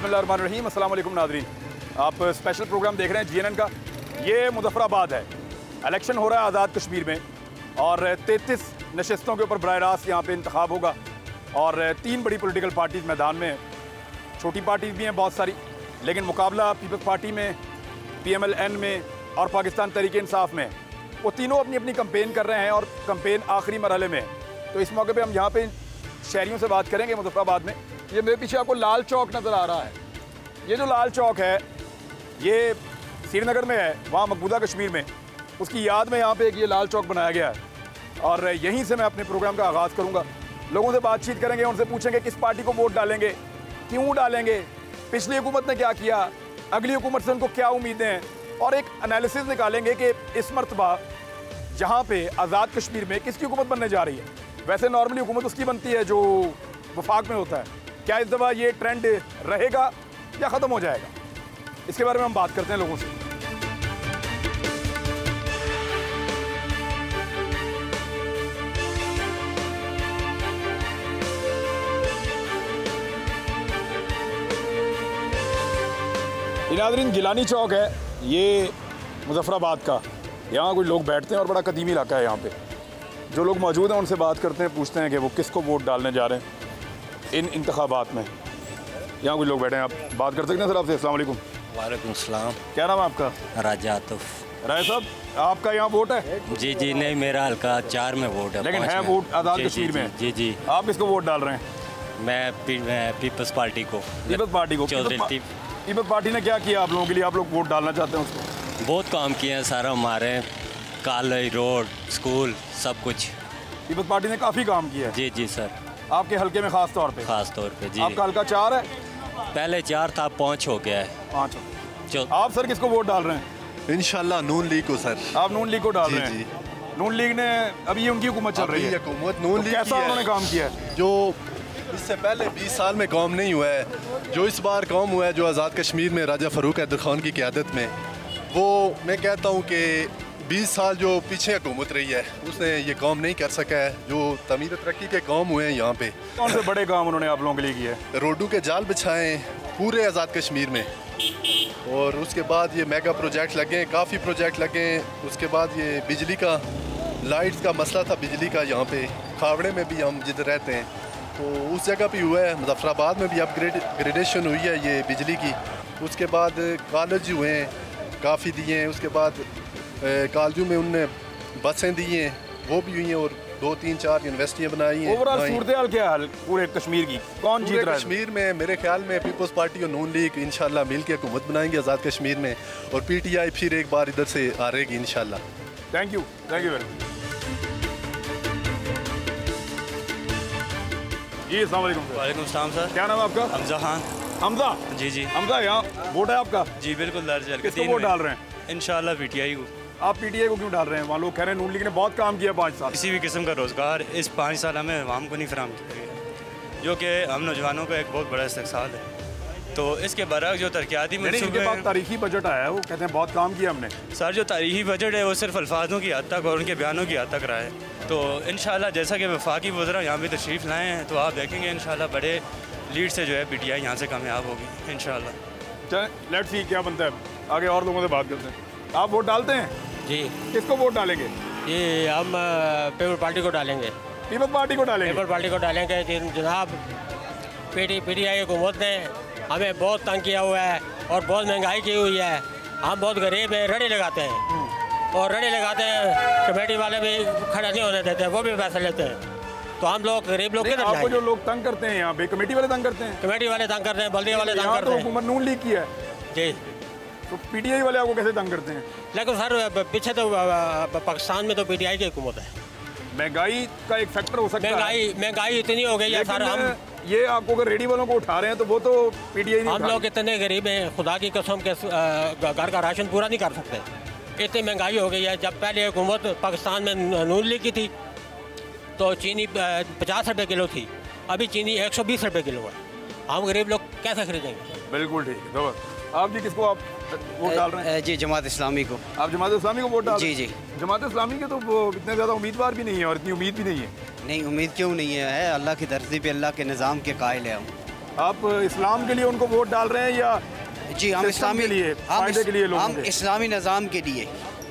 बिस्मिल्लाहिर्रहमानिर्रहीम। अस्सलाम वालेकुम नाज़रीन, आप स्पेशल प्रोग्राम देख रहे हैं GNN का। ये मुज़फ़्फ़राबाद है, इलेक्शन हो रहा है आज़ाद कश्मीर में और 33 नशस्तों के ऊपर बराह रास्त यहाँ पे इंतखाब होगा और 3 बड़ी पॉलिटिकल पार्टीज़ मैदान में हैं। छोटी पार्टीज़ भी हैं बहुत सारी, लेकिन मुकाबला पीपल्स पार्टी में, PMLN में और पाकिस्तान तहरीक इंसाफ में। वो तीनों अपनी अपनी कंपेन कर रहे हैं और कंपेन आखिरी मरहले में है। तो इस मौके पे हम यहाँ पे शहरियों से बात करेंगे मुज़फ़्फ़राबाद में। ये मेरे पीछे आपको लाल चौक नज़र आ रहा है। ये जो लाल चौक है ये श्रीनगर में है, वहाँ मकबूजा कश्मीर में, उसकी याद में यहाँ पे एक ये लाल चौक बनाया गया है और यहीं से मैं अपने प्रोग्राम का आगाज़ करूँगा। लोगों से बातचीत करेंगे, उनसे पूछेंगे किस पार्टी को वोट डालेंगे, क्यों डालेंगे, पिछली हुकूमत ने क्या किया, अगली हुकूमत से उनको क्या उम्मीदें हैं और एक एनालिसिस निकालेंगे कि इस मरतबा जहाँ पे आज़ाद कश्मीर में किसकी हुकूमत बनने जा रही है। वैसे नॉर्मली हुकूमत उसकी बनती है जो वफाक में होता है। क्या इस दफ़ा ये ट्रेंड रहेगा या ख़त्म हो जाएगा, इसके बारे में हम बात करते हैं लोगों से। नाज़रीन, गिलानी चौक है ये मुज़फ़्फ़राबाद का। यहाँ कुछ लोग बैठते हैं और बड़ा कदीमी इलाका है। यहाँ पे जो लोग मौजूद हैं उनसे बात करते हैं, पूछते हैं कि वो किसको वोट डालने जा रहे हैं इन इंतखाबात में। यहाँ कुछ लोग बैठे हैं, आप बात कर सकते हैं सर आपसे। अस्सलाम वालेकुम। वालेकुम सलाम। क्या नाम है आपका? राजा आतिफ। राय साहब, आपका यहाँ वोट है? जी जी नहीं, मेरा हल्का 4 में वोट है, लेकिन है वोट आज़ाद कश्मीर में। जी जी। आप किसको वोट डाल रहे हैं? मैं पीपल्स पार्टी को। पीपल्स पार्टी को? पीपल्स पार्टी ने क्या किया आप लोगों के लिए, आप लोग वोट डालना चाहते हैं उसको? बहुत काम किए हैं सारा, हमारे कॉलेज, रोड, स्कूल, सब कुछ। पीपल्स पार्टी ने काफ़ी काम किया है। जी जी सर। आपके हल्के में ख़ास तौर पे जी। आपका हल्का 4 है? पहले 4 था, 5 हो गया है। 5। आप सर किसको वोट डाल रहे हैं? इंशाल्लाह नून लीग को सर। आप नून लीग को डाल रहे हैं? नून लीग ने अभी उनकी हुकूमत चल रही है। नून लीग कैसा उन्होंने काम किया है जो इससे पहले 20 साल में काम नहीं हुआ है, जो इस बार काम हुआ है, जो आज़ाद कश्मीर में राजा फ़ारूक हैदर खान की क़यादत में, वो मैं कहता हूँ कि 20 साल जो पीछे हुकूमत रही है उसने ये काम नहीं कर सका है। जो तमीर तरक्की के काम हुए हैं यहाँ पे, कौन से बड़े काम उन्होंने आप लोगों के लिए किए? रोडों के जाल बिछाए पूरे आज़ाद कश्मीर में, और उसके बाद ये मेगा प्रोजेक्ट लगे, काफ़ी प्रोजेक्ट लगे। उसके बाद ये बिजली का, लाइट्स का मसला था बिजली का, यहाँ पे खावड़े में भी हम जिधर रहते हैं तो उस जगह भी हुआ है। मुज़फ़्फ़राबाद में भी अपग्रेडेशन हुई है ये बिजली की। उसके बाद कॉलेज हुए हैं, काफ़ी दिए हैं। उसके बाद कॉलेजों में उनने बसें दी हैं, वो भी हुई हैं, और 2, 3, 4 यूनिवर्सिटियाँ बनाई हैं। ओवरऑल सूरत-ए-हाल क्या हाल पूरे कश्मीर की, कौन जीत रहा है कश्मीर में? मेरे ख्याल में पीपल्स पार्टी और नून लीग इंशाल्लाह मिल के हुकूमत बनाएंगे आज़ाद कश्मीर में, और PTI फिर एक बार इधर से आ रहेगी इंशाल्लाह। Thank you very much. जी अस्सलाम वालेकुम। वालेकुम सलाम सर। क्या नाम है आपका? हमजा खान। हमजा? जी जी। हमजा, यहाँ वोट है आपका? जी बिल्कुल दर्ज है। किसको वोट डाल रहे हैं? इंशाल्लाह PTI को। आप PTI को क्यों डाल रहे हैं? वहाँ लोग कह रहे हैं नून लीग ने बहुत काम किया 5 साल। किसी भी किस्म का रोज़गार इस 5 साल में आवाम को नहीं फराहम किया गया, जो कि हम नौजवानों का एक बहुत बड़ा इस्तेक़साल है। तो इसके बरअक्स जो तरक्याती इनके पास तारीखी बजट आया है, वो कहते हैं बहुत काम किया हमने। सर जो तारीखी बजट है वो सिर्फ अल्फाजों की हद तक और उनके बयानों की हद तक रहा है। तो इंशाल्लाह जैसा कि वफाकी वज़रा यहाँ भी तशरीफ़ लाए हैं तो आप देखेंगे इंशाल्लाह बड़े लीड से जो है PTI यहाँ से कामयाब होगी इंशाल्लाह। चलें लेट्स सी क्या बनता है, आगे और लोगों से बात करते हैं। आप वोट डालते हैं? जी। किसको वोट डालेंगे? ये हम पीपल पार्टी को डालेंगे। पीपल्स पार्टी को डालेंगे? पीपल पार्टी को डालेंगे। जनाब PTI हुकूमत ने हमें बहुत तंग किया हुआ है और बहुत महंगाई की हुई है। हम बहुत गरीब हैं, रड़े लगाते हैं और रड़े लगाते हैं, कमेटी वाले भी खड़ा नहीं होने देते, वो भी पैसे लेते हैं। तो हम लोग गरीब लोग किधर आपको जो लोग तंग करते हैं यहाँ पे, कमेटी वाले तंग करते हैं? कमेटी वाले तंग करते हैं, बल्दिया वाले तंग करते हैं। हुकूमत नून लीग की है जी, तो PTI वाले आपको कैसे तंग करते हैं? लेकिन सर पीछे तो पाकिस्तान में तो PTI की हुकूमत है। महंगाई का एक फैक्टर हो सकता है। महंगाई इतनी हो गई है सर। हम ये आपको अगर रेडी वालों को उठा रहे हैं तो वो तो PTI नहीं। हम लोग इतने गरीब हैं, खुदा की कसम के घर का राशन पूरा नहीं कर सकते, इतनी महंगाई हो गई है। जब पहले हुकूमत पाकिस्तान में नून लीग की थी तो चीनी 50 रुपये किलो थी, अभी चीनी 120 रुपये किलो है। हम गरीब लोग कैसे खरीदेंगे? बिल्कुल ठीक है। आप जी किसको आप वोट डाल रहे हैं? जी जमात इस्लामी को। आप जमात इस्लामी को वोट डाल रहे हैं? जी जी। जमात इस्लामी के तो इतने ज़्यादा उम्मीदवार भी नहीं है और इतनी उम्मीद भी नहीं है। नहीं, उम्मीद क्यों नहीं है? अल्लाह की धरती पे अल्लाह के निज़ाम के कायल है हम। आप इस्लाम के लिए उनको वोट डाल रहे हैं या जी हम इस्लामी के लिए, फायदे के लिए लोगों हम के? इस्लामी निज़ाम के लिए।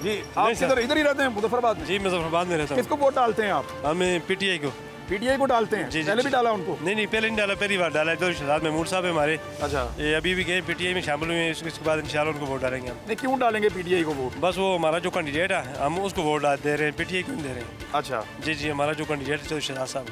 जी आप किधर इधर ही रहते हैं मुजफ्फराबाद में? जी मुजफ्फराबाद में रहता हूँ। किसको वोट डालते हैं आप? हमें पीटीआई को। पीटीआई को डालते हैं? जी, जी, पहले जी। भी डाला उनको? नहीं पहले नहीं डाला, पहली बार डाला है। तो शहजाद महमूद साहब है हमारे, अच्छा, ये अभी भी गए पीटीआई में शामिल हुए हैं। इसके बाद इंशाल्लाह उनको वोट डालेंगे हम। नहीं क्यों डालेंगे पीटीआई को वोट? बस वो हमारा जो कैंडिडेट है हम उसको वोट दे रहे हैं, पीटीआई को नहीं दे रहे हैं। अच्छा, जी जी, हमारा जो कैंडिडेट है शहजाद साहब।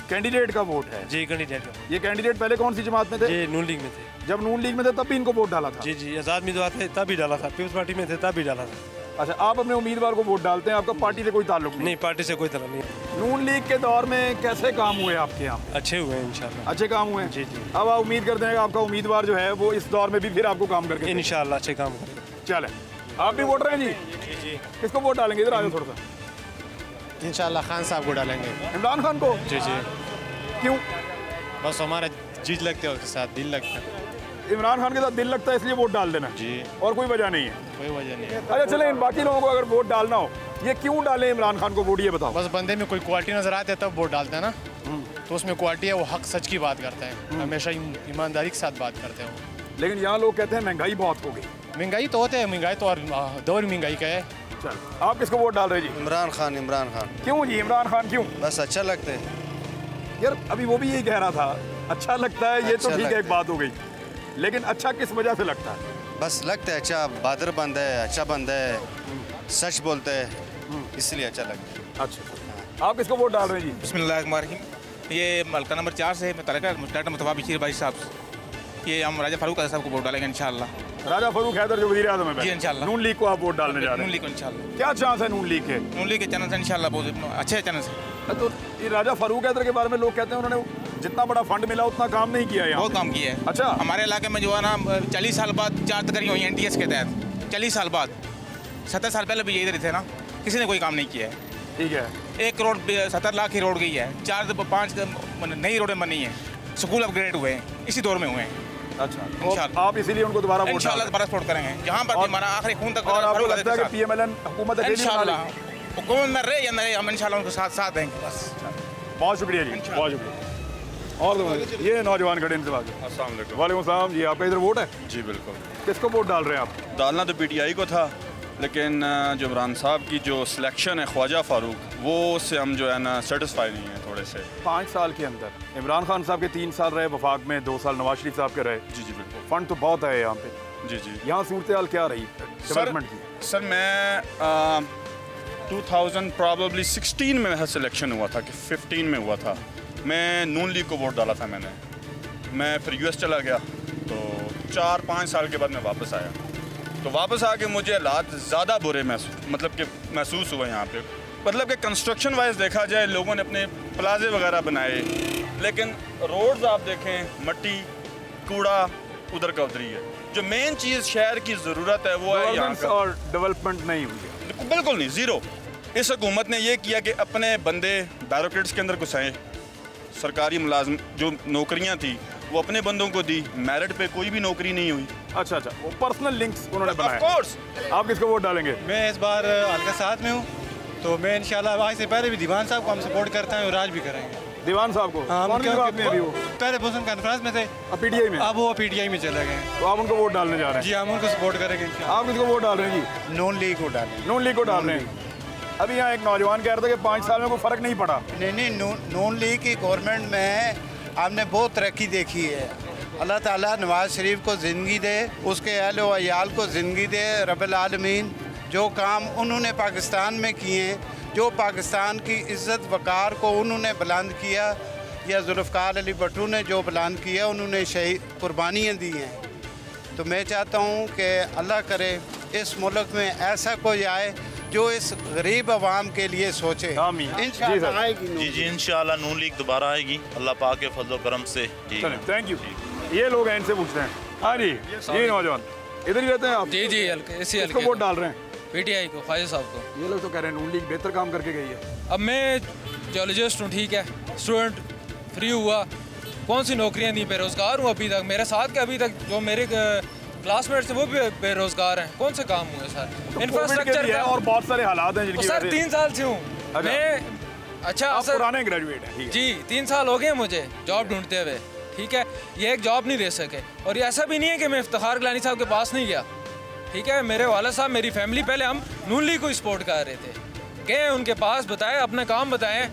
कैंडिडेट का वोट है? जी कैंडिडेट का। ये कैंडिडेट पहले कौन सी जमात में थे? जी नून लीग में थे। जब नून लीग में थे तब भी इनको वोट डाला था? जी जी, आज़ाद उम्मीदवार थे तब भी डाला था, पीपल्स पार्टी में थे तब भी डाला था। अच्छा, आप अपने उम्मीदवार को वोट डालते हैं, आपका पार्टी से कोई ताल्लुक नहीं? नहीं, पार्टी से कोई तरह नहीं। नून लीग के दौर में कैसे काम हुए आपके यहाँ? अच्छे हुए हैं इंशाल्लाह। अच्छे काम हुए हैं? जी जी, अब आप उम्मीद करते हैं कि आपका उम्मीदवार जो है वो इस दौर में भी फिर आपको काम करके देगा? इंशाल्लाह अच्छे काम करेंगे। चले, आप भी वोट रहे हैं जी जी। किसको वोट डालेंगे? इधर आ जाओ थोड़ा सा। इंशाल्लाह खान साहब को डालेंगे। इमरान खान को? जी जी, क्यों? बस हमारा जीत लगते है उसके साथ, दिल लगता है। इमरान खान के साथ दिल लगता है इसलिए वोट डाल देना? जी, और कोई वजह नहीं है? कोई वजह नहीं है। अच्छा चले, इन बाकी लोगों को अगर वोट डालना हो, ये क्यों डालें इमरान खान को वोट, ये बताओ। बस बंदे में कोई क्वालिटी नजर आती है तब वोट डालते हैं ना, तो उसमें क्वालिटी है, वो हक सच की बात करते हैं, हमेशा ईमानदारी के साथ बात करते हैं वो। लेकिन यहाँ लोग कहते हैं महंगाई बहुत हो गई। महंगाई तो होते हैं, महंगाई तो और दौर महंगाई का है। चल, आप किसको वोट डाल रहे हैं जी? इमरान खान। इमरान खान क्यों जी इमरान खान क्यों? बस अच्छा लगता है यार अभी वो भी यही कह रहा था, अच्छा लगता है, ये तो अच्छा ठीक है, एक लगता बात हो गई, लेकिन अच्छा किस वजह से लगता है? बस लगता है अच्छा, बहादुर बंदा है, अच्छा बंदा है, सच बोलता है, इसलिए अच्छा लगता है। अच्छा, आप किसको वोट डाल रहे हैं जी? बिस्मिल्लाहिर्रहमानिर्रहीम। ये मलका नंबर 4 से मैं डॉक्टर मुस्तफा बशीर भाई साहब, ये हम राजा फारूक साहब को वोट डालेंगे इंशाल्लाह। राजा फारूक हैदर जो वज़ीर आज़म है? जी इंशाल्लाह। नून लीग को आप वोट डालने जा रहे नून हैं? लीग को इंशाल्लाह। क्या चांस है नून लीग के? नून लीग के चैनल से इंशाल्लाह बहुत अच्छे चैनल से। तो ये राजा फारूक हैदर के बारे में लोग कहते हैं उन्होंने जितना बड़ा फंड मिला उतना काम नहीं किया यहाँ। बहुत काम किया है। अच्छा, हमारे इलाके में जो है ना 40 साल बाद 4 तकरीर हुई हैं NTS के तहत। 40 साल बाद, 70 साल पहले भी ये इधर थे ना, किसी ने कोई काम नहीं किया है। ठीक है, 1 करोड़ 70 लाख की रोड गई है, 4 से 5 नई रोडें बनी हैं, स्कूल अपग्रेड हुए हैं, इसी दौर में हुए हैं। अच्छा, इंशाल्लाह। तो आप इसीलिए उनको दोबारा वोट इंशाल्लाह दोबारा सपोर्ट करेंगे, जहाँ पर भी हमारा आखिरी खून तक। और आपको लगता है कि PMLN हुकूमत अकेली बना इंशाल्लाह लेगी? हुकूमत में रहे या न रहे, हम इंशाल्लाह उनको साथ देंगे बस। बहुत शुक्रिया जी, बहुत शुक्रिया। और ये नौजवान खड़े, इनसे बात। अस्सलाम वालेकुम। वालेकुम सलाम जी, आपका इधर वोट है? जी बिल्कुल। किसको वोट डाल रहे हैं आप? डालना तो पीटीआई को था, लेकिन जो इमरान साहब की जो सिलेक्शन है ख्वाजा फारूक, वो से हम जो है ना सेटिस्फाई नहीं है थोड़े से। 5 साल के अंदर इमरान खान साहब के 3 साल रहे वफाक में, 2 साल नवाज शरीफ साहब के रहे। जी जी बिल्कुल। फंड तो बहुत है यहाँ पे। जी जी। यहाँ सूरत हाल क्या रही डेवलपमेंट की? सर मैं 2016 में मेरा सिलेक्शन हुआ था कि 15 में हुआ था। मैं नून लीग को वोट डाला था मैंने। मैं फिर US चला गया, तो 4-5 साल के बाद मैं वापस आया। तो वापस आके मुझे हालात ज़्यादा बुरे महसूस हुए यहाँ पे। मतलब कि कंस्ट्रक्शन वाइज देखा जाए, लोगों ने अपने प्लाजे वगैरह बनाए, लेकिन रोड्स आप देखें, मट्टी कूड़ा उधर का उधर ही है। जो मेन चीज़ शहर की ज़रूरत है वो है यहाँ का। और डेवलपमेंट नहीं हुई है? बिल्कुल नहीं, ज़ीरो। इस हुकूमत ने ये किया कि अपने बंदे बैरोक्रेट्स के अंदर घुसाएँ। सरकारी मुलाजिम जो नौकरियाँ थी वो अपने बंदों को दी, मेरिट पे कोई भी नौकरी नहीं हुई। अच्छा, वो पर्सनल लिंक्स उन्होंने बनाए। Of course. आप किसको वोट डालेंगे? मैं इस बार हल्का साथ में हूँ, तो मैं इंशाल्लाह आज से पहले भी दीवान साहब को हम सपोर्ट करते हैं और आज भी करेंगे। दीवान साहब को? कौन सी बात में अभी वो? पहले पोषण कॉन्फ्रेंस में थे, अब PTI में? अब वो PTI में चले गए। तो आप उनको वोट डालने जा रहे हैं? जी, हम उनको सपोर्ट करेंगे। आप किसको वोट डाल रहे हैं जी? नून लीग को डालें। नून लीग को डाल रहे हैं। अभी यहाँ एक नौजवान कह रहा था कि 5 साल में कोई फ़र्क नहीं पड़ा। नहीं, नून लीग की गवर्नमेंट में हमने बहुत तरक्की देखी है। अल्लाह ताला नवाज शरीफ को ज़िंदगी दे, उसके अहल व अयाल को ज़िंदगी दे रब्बुल आलमीन। जो काम उन्होंने पाकिस्तान में किए, जो पाकिस्तान की इज़्ज़त वक़ार को उन्होंने बुलंद किया, या जुल्फ़िकार अली भुट्टो ने जो बुलंद किया, उन्होंने शहीद कुर्बानियाँ दी हैं। तो मैं चाहता हूँ कि अल्लाह करे इस मुल्क में ऐसा कोई आए जो इस गरीब आवाम के लिए सोचे। इंशाअल्लाह आएगी। जी इंशाअल्लाह नून लीग दोबारा आएगी, अल्लाह पाक के फजल करम से। Thank you. ये लोग हैं, इनसे पूछते हैं। हाँ जी, ये नौजवान इधर ही रहते हैं आप? जी जी, किसको वोट डाल रहे हैं? PTI को, ख्वाजा साहब को। ये लोग तो कह रहे हैं नून लीग बेहतर काम करके गई है। अब मैं जियोलॉजिस्ट हूँ, ठीक है, स्टूडेंट फ्री हुआ, कौन सी नौकरियाँ दी, बेरोज़गार हूँ अभी तक। मेरे साथ के अभी तक जो मेरे क्लासमेट्स हैं वो भी बेरोज़गार हैं। कौन से काम हुए सर? इंफ्रास्ट्रक्चर है और बहुत सारे हालात हैं जिनकी सर 3 साल से हूँ मैं। अच्छा आप सर, पुराने ग्रेजुएट हैं? जी 3 साल हो गए मुझे जॉब ढूंढते हुए। ठीक है, ये एक जॉब नहीं दे सके। और ये ऐसा भी नहीं है कि मैं इफ्तिखार गिलानी साहब के पास नहीं गया, ठीक है, मेरे वाला साहब, मेरी फैमिली, पहले हम नून लीग को सपोर्ट कर रहे थे, गए उनके पास, बताए, अपने काम बताएं,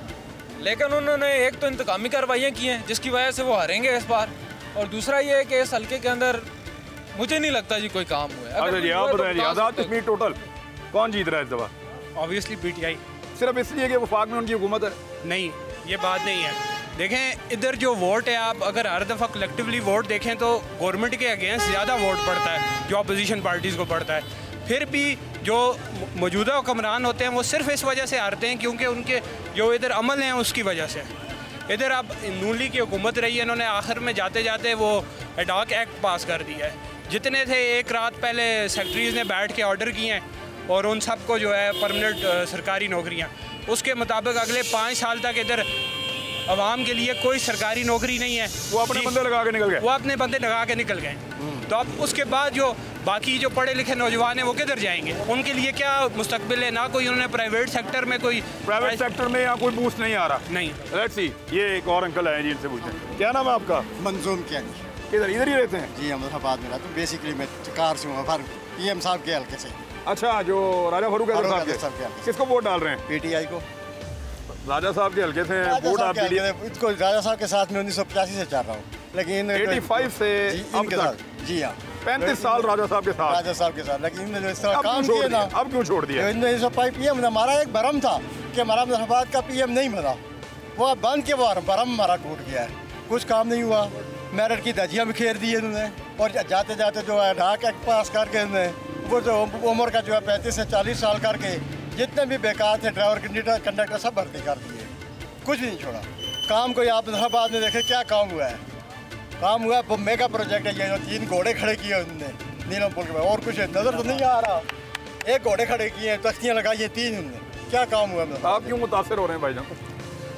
लेकिन उन्होंने एक तो इंतकामी कार्रवाइयाँ की हैं जिसकी वजह से वो हारेंगे इस बार, और दूसरा ये है कि इस हल्के के अंदर मुझे नहीं लगता जी कोई काम हुआ है। अच्छा जी, आप बताइए, आज़ाद कश्मीर टोटल कौन जीत रहा है इस दफा? Obviously PTI. सिर्फ इसलिए कि वफाक में उनकी हुकूमत है? नहीं, ये बात नहीं है। देखें, इधर जो वोट है, आप अगर हर दफ़ा कलेक्टिवली वोट देखें तो गवर्नमेंट के अगेंस्ट ज़्यादा वोट पड़ता है जो अपोजिशन पार्टीज़ को पड़ता है। फिर भी जो मौजूदा हुक्मरान होते हैं वो सिर्फ इस वजह से हारते हैं क्योंकि उनके जो इधर अमल हैं उसकी वजह से। इधर अब नून लीग की हुकूमत रही है, इन्होंने आखिर में जाते जाते वो एडॉक एक्ट पास कर दिया है। जितने थे एक रात पहले सेक्रेटरीज़ ने बैठ के ऑर्डर किए हैं और उन सबको जो है परमानेंट सरकारी नौकरियाँ, उसके मुताबिक अगले 5 साल तक इधर आवाम के लिए कोई सरकारी नौकरी नहीं है। वो अपने बंदे लगा के निकल गए। वो अपने बंदे लगा के निकल गए। तो अब उसके बाद जो बाकी जो पढ़े लिखे नौजवान हैं वो किधर जाएंगे? उनके लिए क्या मुस्तकबिल है? ना कोई उन्होंने प्राइवेट सेक्टर में कोई सेक्टर में या कोई बूस्ट नहीं आ रहा। नहीं। लेट्स सी, ये एक और अंकल है जी, इनसे पूछते हैं। क्या नाम है आपका? मंजूम क्या? किधर, इधर ही रहते हैं? जी, अहमदाबाद में रहता हूँ। बेसिकली मैं कार से हूँ, पीएम साहब के हल्के से। अच्छा, जो राजा फारूक साहब के, किसको वोट डाल रहे हैं? पीटीआई को। राजा साहब के हल्के से वोट आप इसको राजा साहब के साथ में 1985 से चल रहा हूँ, लेकिन 85 से अब तक। जी हाँ, 35 साल राजा साहब के साथ। राजा साहब के साथ, लेकिन इन्होंने जो इस तरह काम किया ना, अब क्यों छोड़ दिया? 1905 पीएम हमारा एक भरम था कि हमारा मुजफ्फराबाद का पीएम नहीं बना, वो बन के वो भरम हमारा टूट गया है। कुछ काम नहीं हुआ, मेरिट की दजियाँ भी खेर दी इन्होंने, और जाते जाते जो है ढाक एक्ट पास करके इन्होंने वो जो उम्र का जो है 35 से 40 साल करके जितने भी बेकार थे ड्राइवर कंडक्टर सब भर्ती कर दिए, कुछ भी नहीं छोड़ा। काम कोई आप मुजफ्फराबाद में देखे क्या काम हुआ है? काम हुआ है मेगा प्रोजेक्ट है, ये जो 3 घोड़े खड़े किए उन्होंने नीलम पुल के पास, और कुछ नज़र तो नहीं आ रहा। 1 घोड़े खड़े किए, तख्तियाँ लगाई है 3 उन्होंने, क्या काम हुआ है? आप क्यों मुतासर हो रहे हैं भाईजान?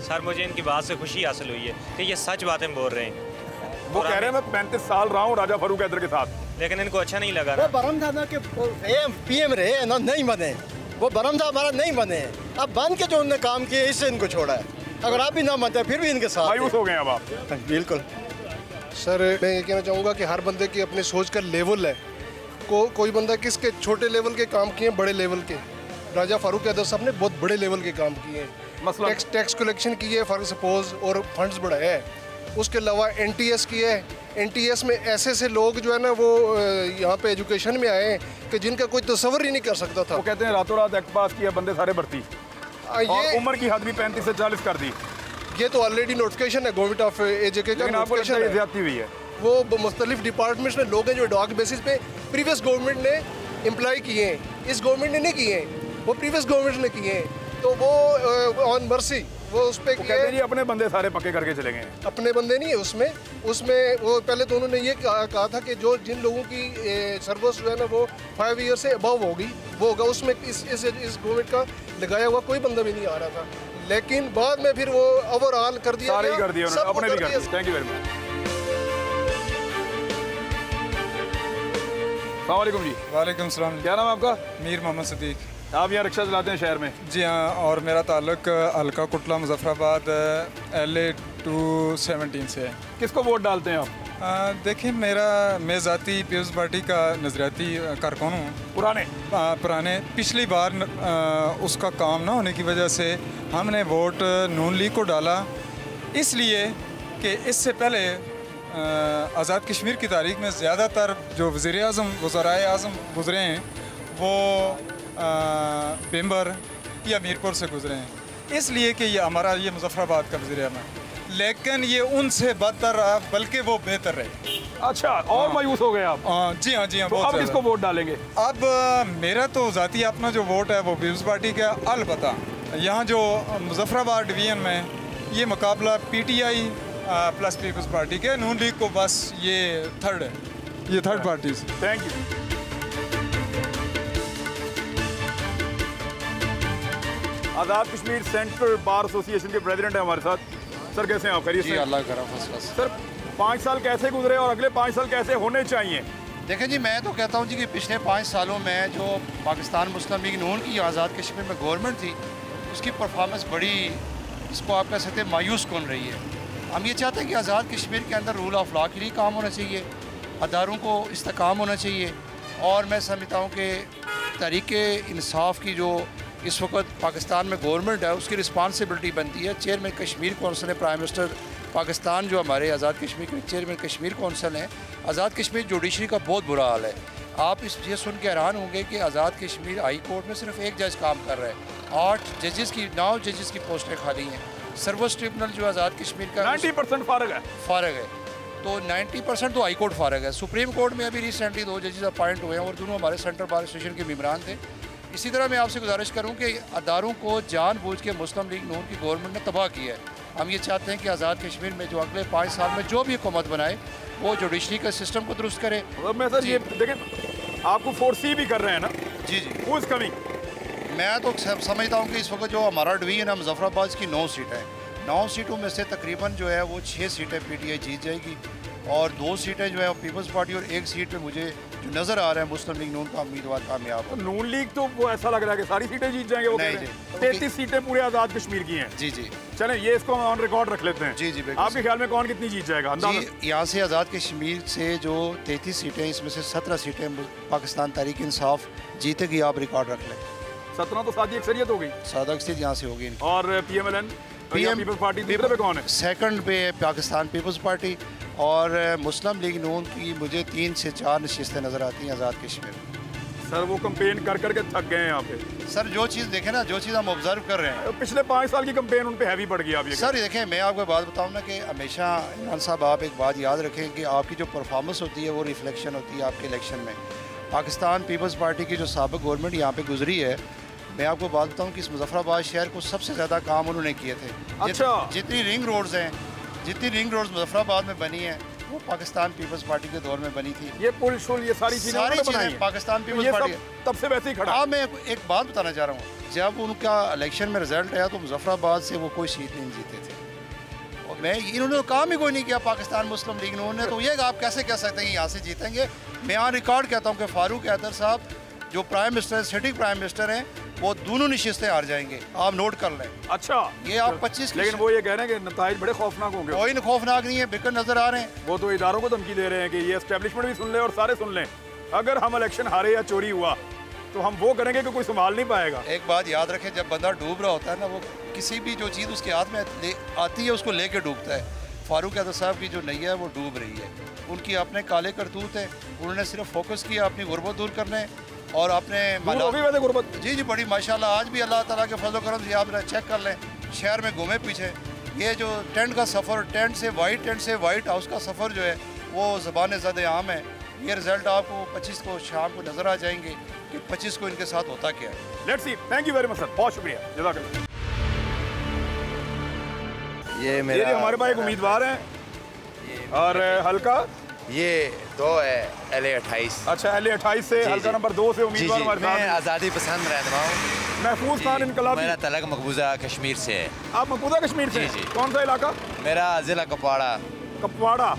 सर, मुझे इनकी बात से खुशी हासिल हुई है कि ये सच बातें बोल रहे हैं। वो कह रहे हैं मैं 35 साल रहा हूँ राजा फारूक हैदर के साथ, लेकिन इनको अच्छा नहीं लगा ना। वो भरम था ना कि पीएम रहे ना, नहीं बने, वो भरम था हमारा, नहीं बने। अब बन के जो उन्होंने काम किए इससे इनको छोड़ा है। अगर आप भी ना मानते फिर भी इनके साथ मायूस हो गए अब आप? बिल्कुल सर, मैं ये कहना चाहूँगा कि हर बंदे की अपनी सोच का लेवल है। कोई बंदा किसके छोटे लेवल के काम किए, बड़े लेवल के। राजा फारूक हैदर साहब ने बहुत बड़े लेवल के काम किए हैं। टैक्स कलेक्शन की है फॉर सपोज, और फंड्स बढ़ाए हैं। उसके अलावा NTS की है। NTS में ऐसे लोग जो है ना वो यहाँ पे एजुकेशन में आए कि जिनका कोई तस्वर ही नहीं कर सकता था। वो कहते हैं रातों रात एक्ट पास किया, बंदे सारे भर्ती, और उम्र की हद भी 35 से 40 कर दी। ये तो ऑलरेडी नोटिफिकेशन है गवर्नमेंट ऑफ एजुकेशन का, नोटिफिकेशन है, ज्यादती हुई है। वो मुख्तलिफ डिपार्टमेंट्स में लोग हैं जो एडॉक बेसिस पे प्रीवियस गवर्नमेंट ने एम्प्लॉय किए हैं, इस गवर्नमेंट ने नहीं किए हैं, वो प्रीवियस गवर्नमेंट ने किए हैं। तो वो ऑन मर्सी वो उस पर कहते हैं जी अपने बंदे सारे पक्के करके चले गए। अपने बंदे नहीं है उसमें वो पहले तो उन्होंने ये कहा था कि जो जिन लोगों की सर्विस जो है ना वो 5 ईयर से अबव होगी वो होगा। उसमें इस गवर्नमेंट का लगाया हुआ कोई बंदा भी नहीं आ रहा था, लेकिन बाद में फिर वो ओवरऑल कर दिया, सारे ही कर दिया उन्होंने, अपने भी कर दिया। Thank you very much. अस्सलाम वालेकुम जी। वालेकुम सलाम। क्या नाम है आपका? मीर मोहम्मद सदीक। आप यहाँ रिक्शा चलाते हैं शहर में? जी हाँ, और मेरा ताल्लुक हल्का कुटला मुजफ्फराबाद LA 217 से है। किसको वोट डालते हैं आप? देखिए, मैं ज़ाती पीपल्स पार्टी का नज़रियाती कारकुन हूँ। पुराने पिछली बार उसका काम ना होने की वजह से हमने वोट नून लीग को डाला, इसलिए कि इससे पहले आज़ाद कश्मीर की तारीख में ज़्यादातर जो वज़ीर आज़म वज़राए आज़म गुज़रे हैं वो पेम्बर या मीरपुर से गुज़रे हैं, इसलिए कि ये हमारा ये मुजफ्फराबाद का वज़ीर आज़म है, लेकिन ये उनसे बदतर रहा, बल्कि वो बेहतर रहे। अच्छा, और मायूस हो गए आप? जी हाँ, जी हाँ। तो अब किसको वोट डालेंगे? अब मेरा तो ज़ाती अपना जो वोट है वो पीपल्स पार्टी का। अलबत्ता यहाँ जो मुजफ्फराबाद डिवीज़न में ये मुकाबला PTI प्लस पीपल्स पार्टी के, नून लीग को बस ये थर्ड है, ये third parties. Thank you. Azad Kashmir central bar association के प्रेसिडेंट है हमारे साथ। सर कैसे हैं आप? खैरियत से? अल्लाह करा फर्स्ट क्लास। सर 5 साल कैसे गुजरे और अगले 5 साल कैसे होने चाहिए? देखें जी, मैं तो कहता हूँ जी कि पिछले 5 सालों में जो पाकिस्तान मुस्लिम लीग नून की आज़ाद कश्मीर में गवर्नमेंट थी उसकी परफॉर्मेंस बड़ी, इसको आप कह सकते हैं मायूस कौन रही है। हम ये चाहते हैं कि आज़ाद कश्मीर के अंदर रूल ऑफ लॉ के लिए काम होना चाहिए, अदारों को इस्तेकाम होना चाहिए। और मैं समझता हूँ कि तहरीक इंसाफ की जो इस वक्त पाकिस्तान में गवर्नमेंट है उसकी रिस्पॉन्सिबिलिटी बनती है। चेयरमैन कश्मीर कौंसिल है, प्राइम मिनिस्टर पाकिस्तान जो हमारे आज़ाद कश्मीर के चेयरमैन कश्मीर कौंसिल हैं। आज़ाद कश्मीर जुडिशरी का बहुत बुरा हाल है। आप ये सुन के हैरान होंगे कि आज़ाद कश्मीर हाई कोर्ट में सिर्फ एक जज काम कर रहा है, 8 जजेस की 9 जजेस की पोस्टें खाली हैं। सर्वोच्च ट्रिब्यूनल जो आज़ाद कश्मीर का 90% फारग है। तो 90% तो हाई कोर्ट फारग है। सुप्रीम कोर्ट में अभी रिसेंटली 2 जजेस अपॉइंट हुए हैं और दोनों हमारे सेंट्रल बार एसोसिएशन के मेंबरान थे। इसी तरह मैं आपसे गुजारिश करूं कि अदारों को जानबूझ के मुस्लिम लीग नून की गवर्नमेंट ने तबाह किया है। हम ये चाहते हैं कि आज़ाद कश्मीर में जो अगले 5 साल में जो भी हुकूमत बनाए वो जुडिशरी का सिस्टम को दुरुस्त करे। मैं सर ये देखें आपको फोर्सी भी कर रहे हैं ना? जी जी। वो इस कमी मैं तो समझता हूँ कि इस वक्त जो हमारा डिवीजन है मुजफ्फराबाद की 9 सीटें हैं। 9 सीटों में से तकरीबन जो है वो 6 सीटें PTI जीत जाएगी और 2 सीटें जो है पीपल्स पार्टी और 1 सीट पे मुझे जो नज़र आ रहा है मुस्लिम लीग नून का उम्मीदवार कामयाब हो। नून लीग तो वो ऐसा लग रहा है कि सारी सीटें जीत जाएंगे। वो नहीं जी, 33 सीटें पूरे आज़ाद कश्मीर की हैं। जी जी। चलें ये इसको ऑन रिकॉर्ड रख लेते हैं। जी जी। आपके ख्याल में कौन कितनी जीत जाएगा? जी यहाँ से आज़ाद कश्मीर से जो 33 सीटें इसमें से 17 सीटें पाकिस्तान तहरीक इंसाफ जीतेगी। आप रिकॉर्ड रख लें। 17 तो सादी अक्सरियत हो गई। सादा अक्सरियत यहाँ से होगी। और PMLN पीपल्स पार्टी दूसरे पे कौन है? सेकंड पे पाकिस्तान पीपल्स पार्टी और मुस्लिम लीग नून की मुझे 3 से 4 नशिस्तें नज़र आती हैं आज़ाद कश्मीर। सर वो कंपेन कर करके थक गए हैं यहाँ पे। सर जो चीज़ देखें ना, जो चीज़ हम ऑब्जर्व कर रहे हैं, पिछले 5 साल की कंपेन उन पे हैवी पड़ गई। आप ये सर देखें, मैं आपको बात बताऊँ ना कि हमेशा इमरान साहब आप एक बात याद रखें कि आपकी जो परफॉर्मेंस होती है वो रिफ्लेक्शन होती है आपके इलेक्शन में। पाकिस्तान पीपल्स पार्टी की जो साबिक गवर्नमेंट यहाँ पे गुजरी है, मैं आपको बात बताऊँ कि इस मुजफ्फराबाद शहर को सबसे ज़्यादा काम उन्होंने किए थे। अच्छा। जितनी रिंग रोड्स हैं, जितनी रिंग रोड्स मुजफ्फराबाद में बनी हैं वो पाकिस्तान पीपल्स पार्टी के दौर में बनी थी। ये पुल शुल ये सारी चीजें पाकिस्तान पीपल्स पार्टी तब से वैसे ही खड़ा। हाँ, मैं एक बात बताना चाह रहा हूँ, जब उनका इलेक्शन में रिजल्ट आया तो मुजफ्फराबाद से वो कोई सीट नहीं जीते थे। और मैं इन्होंने काम ही कोई नहीं किया पाकिस्तान मुस्लिम लीग नून ने। तो ये आप कैसे कह सकते हैं यहाँ से जीतेंगे? मैं यहाँ रिकॉर्ड कहता हूँ कि फारूक हैदर साहब जो prime minister sitting prime minister हैं वो दोनों नशिस्तें हार जाएंगे। आप नोट कर लें। अच्छा, ये आप 25 लेकिन वो ये कह रहे हैं कि नताइज बड़े खौफनाक होंगे। कोई खौफनाक नहीं है, बिल्कुल नजर आ रहे हैं। वो तो इदारों को धमकी दे रहे हैं कि ये एस्टेब्लिशमेंट भी सुन ले और सारे सुन लें, अगर हम इलेक्शन हारे या चोरी हुआ तो हम वो करेंगे कि कोई संभाल नहीं पाएगा। एक बात याद रखें, जब बंदा डूब रहा होता है ना, वो किसी भी जो चीज़ उसके हाथ में आती है उसको लेके डूबता है। फारूक हैदर साहब की जो नैया है वो डूब रही है। उनकी अपने काले करतूत है, उन्होंने सिर्फ फोकस किया अपनी गुर्बत दूर करने और अपने गुर्बत। जी जी, बड़ी माशाल्लाह। आज भी अल्लाह ताला के फजल करम से आप चेक कर लें, शहर में घूमे पीछे ये जो टेंट का सफ़र, टेंट से वाइट हाउस का सफ़र जो है वो ज़बान ज़द आम है। ये रिजल्ट आपको 25 को शाम को नज़र आ जाएंगे कि 25 को इनके साथ होता क्या है। Let's see. Thank you very much sir, बहुत शुक्रिया, जज़ाकल्लाह। ये मेरा हमारे पास एक उम्मीदवार हैं और हल्का ये 2 है LA-28। अच्छा, LA-28 से हल्का नंबर 2 से उम्मीदवार हमारे साथ। मैं आज़ादी पसंद रहनुमा हूँ। महफूज खान इनकलाबी। मेरा तलक मकबूजा कश्मीर से है। आप मकबूजा कश्मीर से? जी। कौन सा इलाका? मेरा ज़िला कुपवाड़ा। कुपवाड़ा,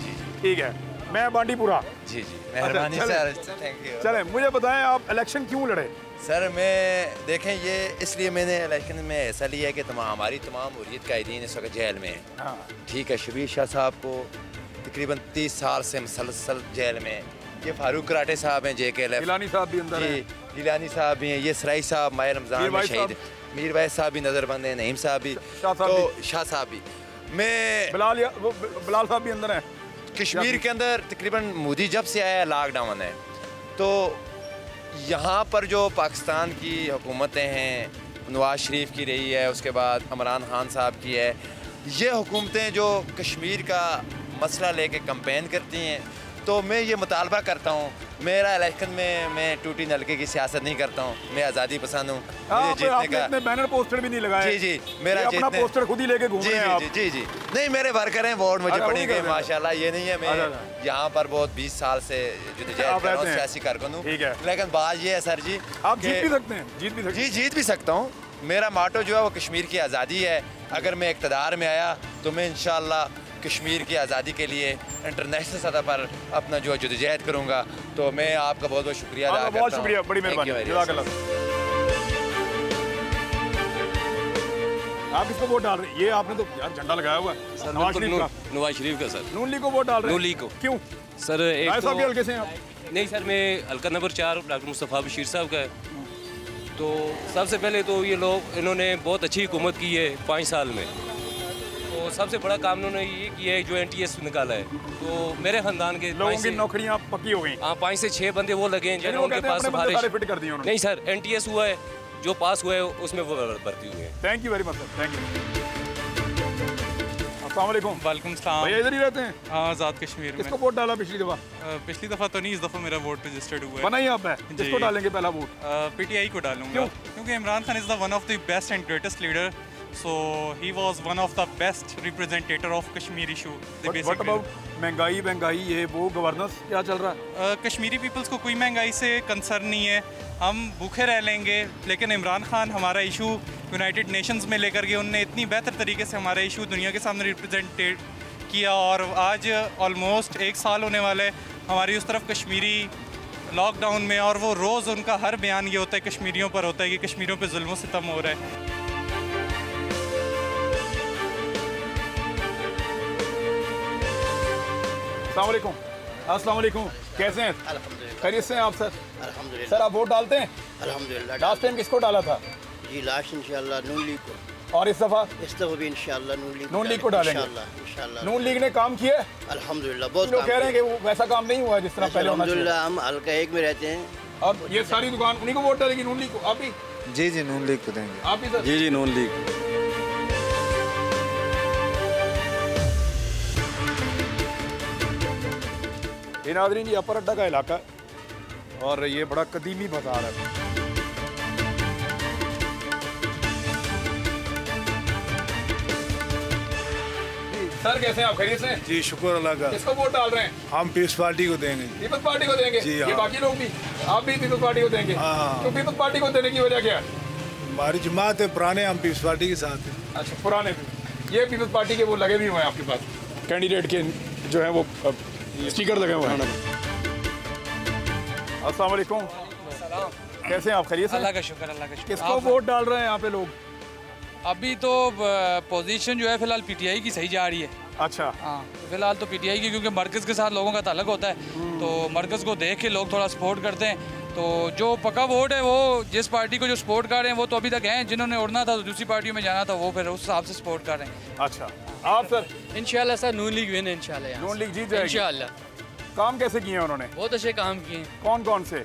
ठीक है। मैं बांडीपुरा। जी, मेहरबानी सर, थैंक यू। चलें, मुझे बताएं आप इलेक्शन क्यों लड़े? सर मैं देखें ये इसलिए मैंने इलेक्शन में हिस्सा लिया है कि हमारी तमाम हुर्रियत कायदीन इस वक्त जेल में हैं। ठीक है, शबीर शाह साहब को तकरीबन 30 साल से मुसलसल जेल में। ये फारूक कराटे साहब हैं, JKLF। गिलानी साहब भी अंदर हैं। गिलानी साहब भी हैं। ये सराई साहब माह रमज़ान में शहीद, मीर भाई साहब भी नज़रबंद हैं, नईम साहब भी, शाह साहब भी। मैं बिलाल साहब भी अंदर हैं। कश्मीर के अंदर तकरीबन मोदी जब से आया लॉकडाउन है, तो यहाँ पर जो पाकिस्तान की हुकूमतें हैं, नवाज शरीफ की रही है, उसके बाद इमरान खान साहब की है, ये हुकूमतें जो कश्मीर का मसला लेके कैंपेन करती हैं, तो मैं ये मुतालबा करता हूँ, मेरा इलेक्शन में मैं टूटी नलके की सियासत नहीं करता हूँ। मैं आज़ादी पसंद हूँ। मुझे जीतने का बैनर पोस्टर भी नहीं लगाए। जी, मेरा अपना पोस्टर खुद ही लेके घूम रहे हैं आप। जी, नहीं मेरे वर्कर हैं, वोट मुझे पड़ी गए माशाल्लाह। ये नहीं है मैं यहाँ पर बहुत 20 साल से जद्दोजहद कर रहा हूँ, सियासी कारकुन हूँ। लेकिन बात ये है सर जी, आप जीत भी सकते हैं। जीत भी सकता हूँ। मेरा माटो जो है वो कश्मीर की आज़ादी है। अगर मैं इक़्तिदार में आया तो मैं इंशाअल्लाह कश्मीर की आज़ादी के लिए इंटरनेशनल सतह पर अपना जो जद्दोजहद करूँगा। तो मैं आपका बहुत बहुत शुक्रिया अदा करता हूँ। बहुत शुक्रिया, बड़ी मेहरबानी। आप किसको वोट डाल रहे हैं? ये आपने तो यार झंडा लगाया हुआ है सर, नवाज शरीफ का। नवाज शरीफ का सर। नून लीग को वोट डाल रहे हैं? नून लीग को। क्यों सर एक साहब के हल्के से हैं आप? नहीं सर, मैं हल्का नंबर 4 डॉक्टर मुस्तफ़ा बशीर साहब का है। तो सबसे पहले तो ये लोग इन्होंने बहुत अच्छी हुकूमत की है 5 साल में। तो सबसे बड़ा काम इन्होंने ये किया है जो NTS निकाला है। तो मेरे खानदान के लोगों की नौकरियां पक्की हो गई। हाँ, 5 से 6 बंदे वो लगे हैं जिन्होंने उनके पास सिफारिश फिट कर दी उन्होंने। नहीं सर, NTS हुआ है, जो पास हुआ है उसमें वो भर्ती हुए हैं। Thank you very much sir, thank you. अस्सलाम वालेकुम। वालेकुम सलाम। भैया इधर ही रहते हैं? हाँ, आज़ाद कश्मीर में। किसको वोट डाला पिछली दफ़ा? पिछली दफ़ा तो नहीं, इस दफ़ा मेरा वोट रजिस्टर्ड हुआ है। बनाइए आप है। किसको डालेंगे पहला वोट? PTI को डालूंगा। क्योंकि Imran Khan is the one of the best and greatest leader. So he was one of the best representative of Kashmir issue. What about महंगाई ये वो गवर्नेंस क्या चल रहा है? कश्मीरी पीपल्स को कोई महंगाई से कंसर्न नहीं है, हम भूखे रह लेंगे। लेकिन इमरान खान हमारा इशू यूनाइटेड नेशंस में लेकर गए, उनने इतनी बेहतर तरीके से हमारा इशू दुनिया के सामने रिप्रेजेंटेड किया। और आज ऑलमोस्ट 1 साल होने वाला है हमारी उस तरफ कश्मीरी लॉकडाउन में, और वो रोज़ उनका हर बयान ये होता है कश्मीरियों पर होता है कि कश्मीरियों पर जुल्म सितम हो रहा है। अस्सलाम वालेकुम, कैसे हैं? खैरियत से हैं आप सर? अल्हम्दुलिल्लाह। सर आप वोट डालते हैं? अल्हम्दुलिल्लाह। लास्ट टाइम किसको डाला था? जी लास्ट इंशाल्लाह नून लीग को। और इस दफ़ा? इस दफ़ा भी इंशाल्लाह नून लीग को डालेंगे इंशाल्लाह। नून लीग ने काम किया है? अल्हम्दुलिल्लाह बहुत। लोग कह रहे हैं कि वो वैसा काम नहीं हुआ जिस तरह पहले होना चाहिए। अल्हम्दुलिल्लाह हम हल्का 1 में रहते हैं। अब ये सारी दुकान उन्हीं को वोट डालेगी, नून लीग को? आप भी? जी जी नून लीग को देंगे। आप भी सर? जी नून लीग। ये नाज़रीन ये अपर अड्डा का इलाका है और ये बड़ा कदीमी बाजार है। सर कैसे हैं आप? खैरियत से? जी शुक्र अल्लाह का। किसको वोट डाल रहे हैं? हम पीपल्स पार्टी को देंगे। पीपल्स पार्टी को देंगे? जी ये हाँ। बाकी लोग भी? आप भी पीपल्स पार्टी को देंगे? हाँ। तो पीपल्स पार्टी को देने की वजह क्या है? हमारी जमात है पुराने, हम पीपल्स पार्टी के साथ हैं। अच्छा पुराने भी। ये पीपल्स पार्टी के वो लगे भी हुए हैं आपके पास कैंडिडेट के जो है वो स्टिकर लगे हुए हैं। अस्सलाम वालेकुम। कैसे हैं आप? खैरियत से? अल्लाह का शुक्र, अल्लाह का शुक्र। किसको वोट डाल रहे हैं यहाँ पे लोग? अभी तो पोजीशन जो है फिलहाल PTI की सही जा रही है। अच्छा हाँ, फिलहाल तो PTI की, क्योंकि मरकज़ के साथ लोगों का ताल्लुक होता है, तो मरकज़ को देख के लोग थोड़ा सपोर्ट करते हैं। तो जो पक्का वोट है वो जिस पार्टी को जो सपोर्ट कर रहे हैं वो तो अभी तक हैं, जिन्होंने उड़ना था तो दूसरी पार्टियों में जाना था वो फिर उस हिसाब से सपोर्ट कर रहे हैं। अच्छा आप सर? इंशाल्लाह सर नून लीग विन है इंशाल्लाह। नून लीग जीत जाएगी इंशाल्लाह। काम कैसे किए हैं उन्होंने? बहुत अच्छे काम किए हैं। कौन कौन से?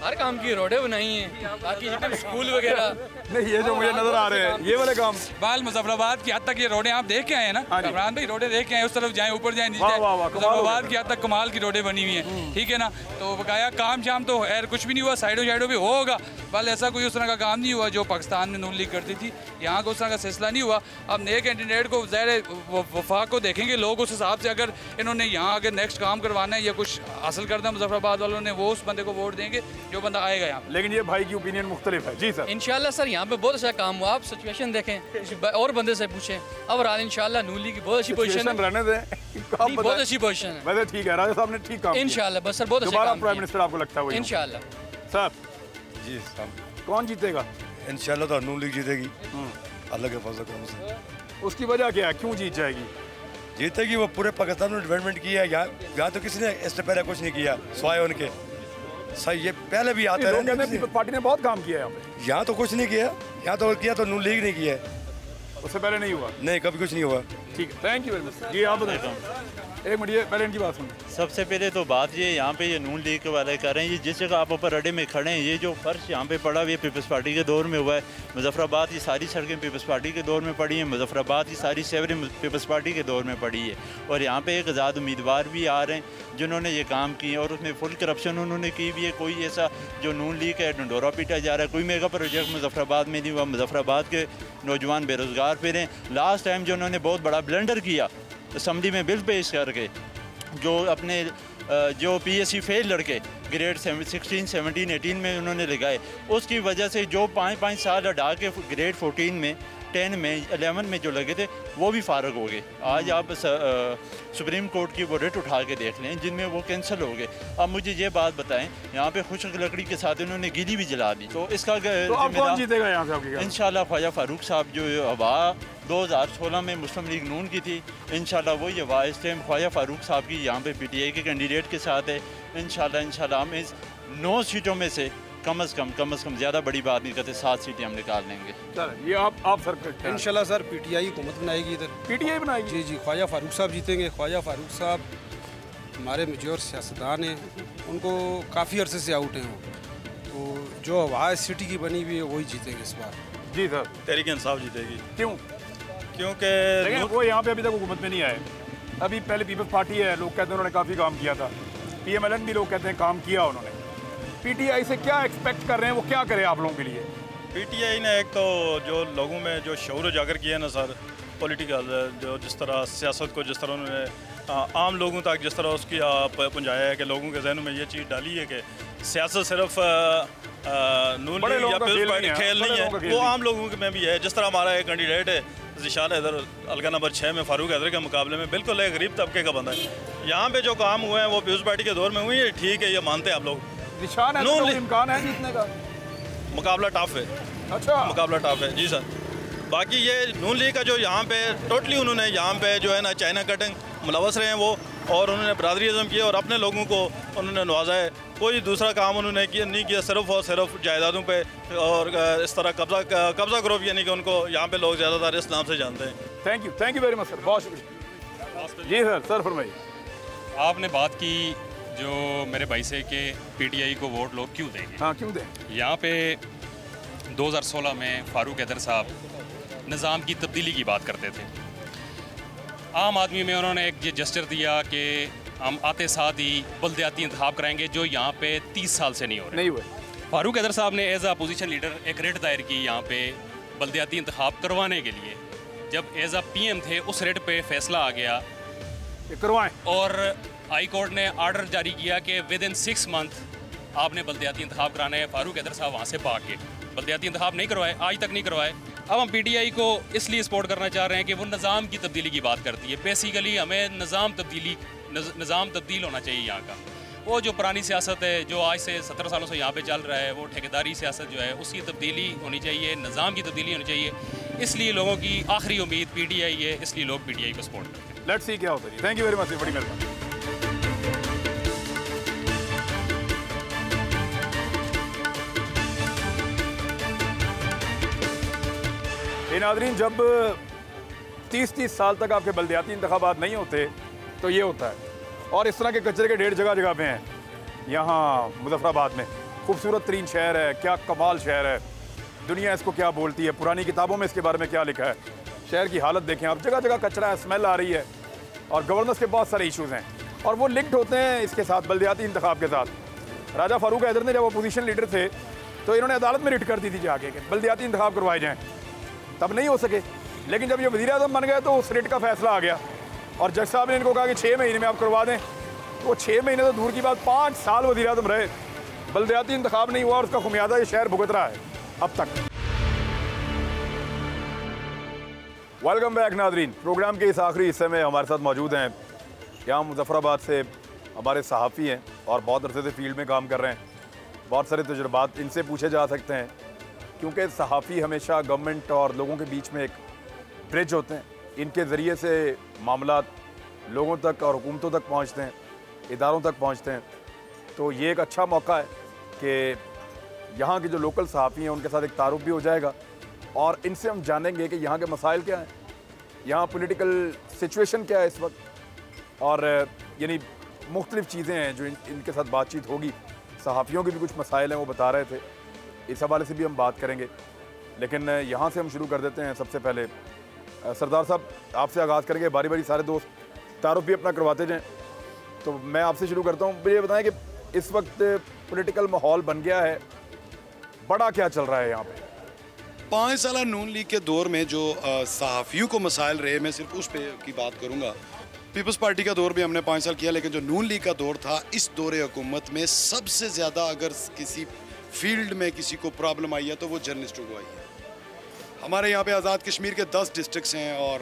हर काम की रोडें बनाई हैं, बाकी जितने स्कूल वगैरह। नहीं ये जो मुझे नजर आ रहे हैं ये वाले काम। बाल मुजफ्फराबाद की हद तक ये रोडें आप देख के आए हैं ना इमरान भाई? रोडें देख के आए, उस तरफ जाएं ऊपर जाएं नीचे, मुजफ्फराबाद की हद तक कमाल की रोडें बनी हुई हैं, ठीक है ना? तो बकाया काम शाम तो खैर कुछ भी नहीं हुआ, साइडों साइडों भी होगा, बल ऐसा कोई उस तरह का काम नहीं हुआ जो पाकिस्तान में नून लीग करती थी। यहाँ को उस तरह का सिलसिला नहीं हुआ। अब नए कैंडिडेट को ज़ाहिर वफाक को देखेंगे लोग, उस हिसाब से अगर इन्होंने यहाँ अगर नेक्स्ट काम करवाना है या कुछ हासिल करना है मुजफ्फराबाद वालों ने, वो उस बंदे को वोट देंगे जो बंदा आएगा यहाँ। लेकिन ये भाई की ओपिनियन मुख्तलिफ है। जी सर। इंशाल्लाह सर यहाँ पे बहुत अच्छा काम हुआ। आप सिचुएशन देखें और बंदे से पूछें, अब इंशाल्लाह नून लीग की बहुत अच्छी पोजीशन है। रहने दें, बहुत अच्छी पोजीशन है। वैसे ठीक है, राजा साहब ने ठीक काम इंशाल्लाह। बस सर बहुत अच्छा दोबारा प्राइम मिनिस्टर आपको लगता है? इंशाल्लाह। सर जी साहब कौन जीतेगा? इंशाल्लाह तो नून लीग जीतेगी अल्लाह के फजल करम से। उसकी वजह क्या है, क्यों जीत जाएगी? जीतेगी वो पूरे पाकिस्तान में डेवलपमेंट किया है। यहाँ तो किसी ने इससे पहले कुछ नहीं किया सिवाय उनके। सही ये पहले भी आते हैं, पार्टी ने बहुत काम किया है यहाँ पे। यहाँ तो कुछ नहीं किया, यहाँ तो किया तो नून लीग नहीं किया है। उससे पहले नहीं हुआ? नहीं कभी कुछ नहीं हुआ। ठीक है, थैंक यू वेरी मच। ये आप बताइए, एक मिनट ये पहले इनकी बात सुन। सबसे पहले तो बात ये यहाँ पे ये नून लीग के वाले कर रहे हैं, ये जिस जगह आप ऊपर अड्डे में खड़े हैं, ये जो फर्श यहाँ पे पड़ा हुआ है पीपल्स पार्टी के दौर में हुआ है। मुजफ्फराबाद की सारी सड़कें पीपल्स पार्टी के दौर में पड़ी हैं, मुजफ्फराबाद की सारी सेवरें पीपल्स पार्टी के दौर में पड़ी है। और यहाँ पे एक आज़ाद उम्मीदवार भी आ रहे हैं जिन्होंने ये काम किए और उसमें फुल करप्शन उन्होंने की भी है। कोई ऐसा जो नून लीग है डंडोरा पीटा जा रहा है, कोई मेगा प्रोजेक्ट मुजफ्फराबाद में नहीं हुआ। मुजफ्फराबाद के नौजवान बेरोज़गार फिरें। लास्ट टाइम जो उन्होंने बहुत बड़ा ब्लंडर किया असम्बली में बिल पेश करके, जो अपने जो PSC फेल लड़के ग्रेड 16, 17, 18 में उन्होंने लगाए, उसकी वजह से जो 5-5 साल हटा के ग्रेड 14 में 10 में 11 में जो लगे थे वो भी फारग हो गए। आज आप सुप्रीम कोर्ट की वो रेट उठा के देख लें जिनमें वो कैंसिल हो गए। अब मुझे ये बात बताएं, यहाँ पे खुश्क लकड़ी के साथ इन्होंने गीली भी जला दी, तो इसका तो अब कौन जीतेगा यहाँ से? इंशाल्लाह ख्वाजा फारूक साहब जो हवा 2016 में मुस्लिम लीग नून की थी। इंशाल्लाह वही हवा इस टाइम ख्वाजा फारूक साहब की यहाँ पे PTI के कैंडिडेट के साथ है। इंशाल्लाह हम इस 9 सीटों में से कम से कम ज़्यादा बड़ी बात नहीं करते, 7 सीटें हम निकाल लेंगे। ये आप सर इंशाल्लाह सर PTI हुकूमत बनाएगी इधर। PTI बनाएगी? जी जी, ख्वाजा फारूक साहब जीतेंगे। ख्वाजा फारूक साहब हमारे मेजर सियासतदान हैं, उनको काफ़ी अरसे से आउट हैं वो, तो जो हवा सिटी की बनी हुई है वही जीतेंगे इस बार। जी सर। तहरीक इंसाफ जीतेगी। क्यों? क्योंकि वो यहाँ पे अभी तक हुकूमत में नहीं आए। अभी पहले पीपल्स पार्टी है, लोग कहते हैं उन्होंने काफ़ी काम किया था। PMLN भी लोग कहते हैं काम किया उन्होंने। PTI से क्या एक्सपेक्ट कर रहे हैं, वो क्या करे आप लोगों के लिए? PTI ने एक तो जो लोगों में जो शऊर उजागर किया ना सर, पॉलिटिकल जो जिस तरह सियासत को जिस तरह उन्होंने आम लोगों तक जिस तरह उसकी आप पहुँचाया है कि लोगों के जहनों में ये चीज़ डाली है कि सियासत सिर्फ नून लीग या पीपल्स पार्टी खेल नहीं है, वो आम लोगों में भी है। जिस तरह हमारा एक कैंडिडेट है ज़िशान हैदर, हल्का नंबर 6 में फारूक हैदर के मुकाबले में बिल्कुल एक गरीब तबके का बंदा है। यहाँ पे जो काम हुए हैं वो पीपल्स पार्टी के दौर में हुई है, ठीक है, ये मानते हैं आप लोग। नून इम्कान है जीतने का? मुकाबला टफ है। अच्छा, मुकाबला टफ है जी सर। बाकी ये नून लीग का जो यहाँ पे टोटली उन्होंने यहाँ पे जो है ना चाइना कटिंग मुलवस रहे हैं वो, और उन्होंने बरादरीज़म किया और अपने लोगों को उन्होंने नवाजा है। कोई दूसरा काम उन्होंने किया नहीं किया, सिर्फ और सिर्फ जायदादों पे और इस तरह कब्ज़ा ग्रुप, यानी कि उनको यहाँ पे लोग ज़्यादातर इस नाम से जानते हैं। Thank you very much sir, बहुत शुक्रिया। जी सर फरमाइए। आपने बात की जो मेरे भाई से कि PTI को वोट लोग क्यों देंगे। हाँ, क्यों दें? यहाँ पे 2016 में फारूक हैदर साहब निज़ाम की तब्दीली की बात करते थे। आम आदमी में उन्होंने एक ये जस्टर दिया कि हम आते साथ ही बल्दियाती इंतखाब कराएंगे, जो यहाँ पे 30 साल से नहीं हो रहे। फारूक हैदर साहब ने एज अ पोजीशन लीडर एक रेट दायर की यहाँ पे बल्दियाती इंतखाब करवाने के लिए। जब एज अ PM थे उस रेट पे फैसला आ गया करवाएं, और हाई कोर्ट ने आर्डर जारी किया कि विद इन 6 मंथ आपने बल्दियाती इंतखाब कराने हैं। फारूक हैदर साहब वहाँ से भाग के बल्दियाती इंतखाब नहीं करवाए, आज तक नहीं करवाए। अब हम PTI को इसलिए सपोर्ट करना चाह रहे हैं कि वो निज़ाम की तब्दीली की बात करती है। बेसिकली हमें निज़ाम तब्दील होना चाहिए यहाँ का। वो जो पुरानी सियासत है जो आज से 17 सालों से यहाँ पे चल रहा है, वो ठेकेदारी सियासत जो है उसकी तब्दीली होनी चाहिए, निज़ाम की तब्दीली होनी चाहिए। इसलिए लोगों की आखिरी उम्मीद PTI है, इसलिए लोग PTI को सपोर्ट करते हैं। लेट्स सी क्या होता है। थैंक यू वेरी मच, बड़ी मेहरबानी। नाज़रीन, जब 30 साल तक आपके बल्दियाती इंतखाबात नहीं होते तो ये होता है, और इस तरह के कचरे के ढेर जगह जगह पे हैं। यहाँ मुजफ्फराबाद में खूबसूरत तरीन शहर है, क्या कमाल शहर है, दुनिया इसको क्या बोलती है, पुरानी किताबों में इसके बारे में क्या लिखा है। शहर की हालत देखें आप, जगह जगह कचरा है, स्मेल आ रही है, और गवर्नेंस के बहुत सारे इशूज़ हैं, और वो लिंक्ड होते हैं इसके साथ, बल्दियाती इंतखाब के साथ। राजा फारूक हैदर ने जब अपोजिशन लीडर थे तो इन्होंने अदालत में रिट कर दी थी जाके कि बल्दियाती इंतखाब करवाए जाएँ, तब नहीं हो सके। लेकिन जब ये वज़ीर-ए-आज़म बन गए तो उस रिट का फैसला आ गया, और जज साहब ने इनको कहा कि 6 महीने में आप करवा दें। तो वो 6 महीने तो दूर की बात, 5 साल वज़ीर-ए-आज़म रहे, बल्दियाती इंतखाब नहीं हुआ, और उसका खुमियाजा ये शहर भुगत रहा है अब तक। वेलकम बैक नाज़रीन। प्रोग्राम के इस आखिरी हिस्से में हमारे साथ मौजूद हैं, यहाँ मुजफ्फराबाद से हमारे सहाफ़ी हैं और बहुत अरसे से फील्ड में काम कर रहे हैं। बहुत सारे तजुर्बात इनसे पूछे जा सकते हैं, क्योंकि सहाफ़ी हमेशा गवर्नमेंट और लोगों के बीच में एक ब्रिज होते हैं। इनके ज़रिए से मामलात लोगों तक और हुकूमतों तक पहुंचते हैं, इदारों तक पहुंचते हैं। तो ये एक अच्छा मौका है कि यहाँ के जो लोकल सहाफ़ी हैं उनके साथ एक तारुफ भी हो जाएगा, और इनसे हम जानेंगे कि यहाँ के मसाइल क्या हैं, यहाँ पॉलिटिकल सिचुएशन क्या है इस वक्त, और यानी मुख्तलिफ़ चीज़ें हैं जो इनके साथ बातचीत होगी। सहाफ़ियों के भी कुछ मसाइल हैं, वो बता रहे थे, इस हवाले से भी हम बात करेंगे। लेकिन यहाँ से हम शुरू कर देते हैं। सबसे पहले सरदार साहब, आपसे आगाज़ करेंगे, बारी बारी सारे दोस्त तारुफ भी अपना करवाते जाएँ। तो मैं आपसे शुरू करता हूँ, मुझे बताएं कि इस वक्त पॉलिटिकल माहौल बन गया है, बड़ा क्या चल रहा है यहाँ पे? 5 साल नून लीग के दौर में जो सहाफ़ियों को मसाइल रहे, मैं सिर्फ उस पे की बात करूँगा। पीपल्स पार्टी का दौर भी हमने 5 साल किया, लेकिन जो नून लीग का दौर था, इस दौरे हुकूमत में सबसे ज़्यादा अगर किसी फील्ड में किसी को प्रॉब्लम आई है तो वो जर्नलिस्टों को आई है। हमारे यहाँ पे आज़ाद कश्मीर के 10 डिस्ट्रिक्ट्स हैं, और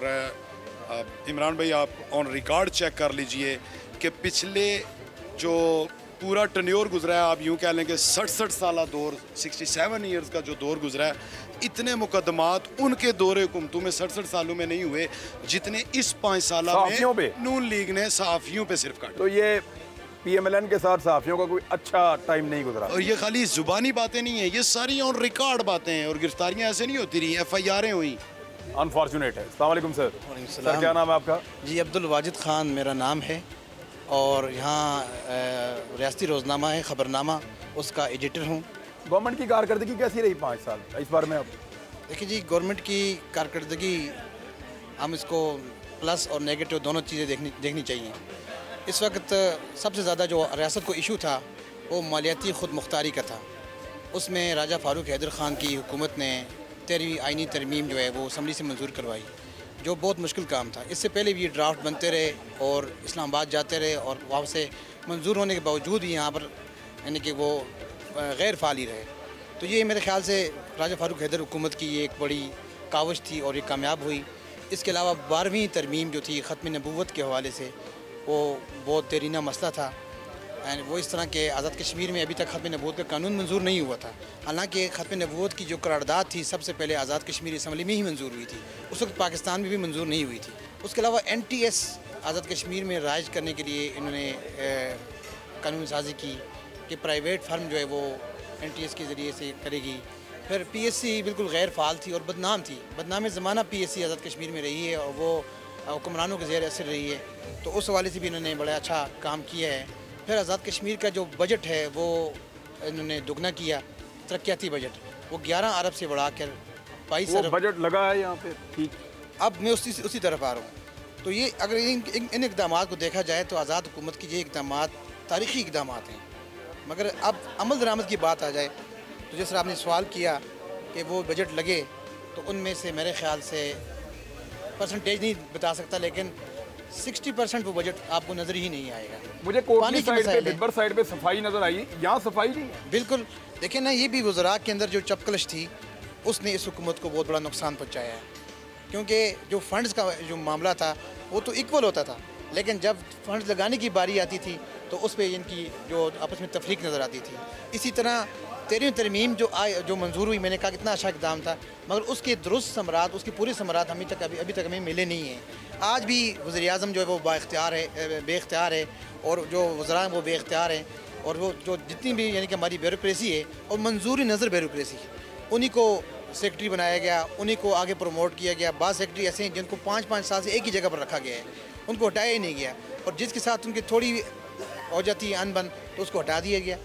इमरान भाई आप ऑन रिकॉर्ड चेक कर लीजिए कि पिछले जो पूरा टन्योर गुजरा है, आप यूँ कह लें कि 67 साल दौर, 67 ईयर्स का जो दौर गुजरा है, इतने मुकदमात उनके दौरे हुकूमतों में 67 सालों में नहीं हुए जितने इस 5 साल में नून लीग ने सहाफ़ियों पे सिर्फ काटा। तो ये PMLN के साथ सहाफ़ियों का कोई अच्छा टाइम नहीं गुजरा। और ये खाली जुबानी बातें नहीं है, ये सारी ऑन रिकॉर्ड बातें हैं और गिरफ्तारियां ऐसे नहीं होती रही, FIR हुई। अनफॉर्चुनेट है। अस्सलाम वालेकुम सर। सर क्या नाम है आपका? जी अब्दुल वाजिद ख़ान मेरा नाम है और यहाँ रियासती रोज़नामा है ख़बरनामा, उसका एडिटर हूँ। गवर्नमेंट की कारकर्दगी कैसी रही 5 साल इस बार में? अब देखिए जी, गवर्नमेंट की कारकर्दगी हम इसको प्लस और नेगेटिव दोनों चीज़ें देखनी चाहिए। इस वक्त सबसे ज़्यादा जो रियासत को इशू था वो मालियाती ख़ुद मुख्तारी का था। उसमें राजा फ़ारूक हैदर ख़ान की हुकूमत ने 13वीं आइनी तरमीम जो है वो असम्बली से मंजूर करवाई, जो बहुत मुश्किल काम था। इससे पहले भी ये ड्राफ्ट बनते रहे और इस्लामाबाद जाते रहे और वहाँ से मंजूर होने के बावजूद भी यहाँ पर यानी कि वो गैर फ़ाली रहे। तो ये मेरे ख़्याल से राजा फ़ारूक हैदर हुकूमत की ये एक बड़ी काविश थी और ये कामयाब हुई। इसके अलावा 12वीं तरमीम जो थी ख़त्म नबूवत के हवाले से, वो बहुत देरीना मसला था एंड वो इस तरह के आज़ाद कश्मीर में अभी तक ख़त्म नबूवत का कानून मंजूर नहीं हुआ था। हालांकि ख़त्म नबूवत की जो करारदाद थी सबसे पहले आज़ाद कश्मीर असम्बली में ही मंजूर हुई थी, उस वक्त पाकिस्तान में भी मंजूर नहीं हुई थी। उसके अलावा NTS आज़ाद कश्मीर में राइज करने के लिए इन्होंने कानून साजी की कि प्राइवेट फर्म जो है वो NTS के ज़रिए से करेगी। फिर PSC बिल्कुल गैर फ़ाल थी और बदनाम थी, बदनाम ज़माना PSC आज़ाद कश्मीर में रही है और वो हुक्मरानों के ज़ेर असर रही है। तो उस हवाले से भी इन्होंने बड़ा अच्छा काम किया है। फिर आज़ाद कश्मीर का जो बजट है वो इन्होंने दुगना किया, तरक्याती बजट वो 11 अरब से बढ़ा कर 22 अरब बजट लगा है यहाँ पे। ठीक, अब मैं उसी तरफ आ रहा हूँ। तो ये अगर इन इकदाम को देखा जाए तो आज़ाद हुकूमत के ये इकदाम तारीख़ी इकदाम हैं। मगर अब अमल दरामद की बात आ जाए तो जैसे आपने सवाल किया कि वो बजट लगे, तो उनमें से मेरे ख़्याल से परसेंटेज नहीं बता सकता, लेकिन 60% वो बजट आपको नज़र ही नहीं आएगा। मुझे कोटली साइड पे, बिदबर साइड पे सफाई नज़र आई, यहाँ सफाई नहीं है। बिल्कुल, देखिए ना, ये भी वज़रा के अंदर जो चपकलश थी उसने इस हुकूमत को बहुत बड़ा नुकसान पहुँचाया है। क्योंकि जो फंड्स का जो मामला था वो तो इक्वल होता था, लेकिन जब फंड्स लगाने की बारी आती थी तो उस पर इनकी जो आपस में तफरीक नज़र आती थी। इसी तरह 13वीं तरमीम जो मंजूर हुई, मैंने कहा कितना अच्छा इकदाम था, मगर उसके दुरुस्त समरात, उसकी पूरी समरात अभी तक हमें मिले नहीं हैं। आज भी वज़ीर-ए-आज़म जो है वो बेख्तियार है और जो वज़रा हैं वो बेख्तियार हैं, और वो जो जितनी भी यानी कि हमारी ब्यूरोक्रेसी है और मंजूरी नज़र ब्यूरोक्रेसी, उन्हीं को सेक्रेटरी बनाया गया, उन्हीं को आगे प्रमोट किया गया। बाद सेक्रेटरी ऐसे हैं जिनको 5-5 साल से एक ही जगह पर रखा गया है, उनको हटाया ही नहीं गया, और जिसके साथ उनकी थोड़ी हो जाती है अनबन तो उसको हटा दिया गया,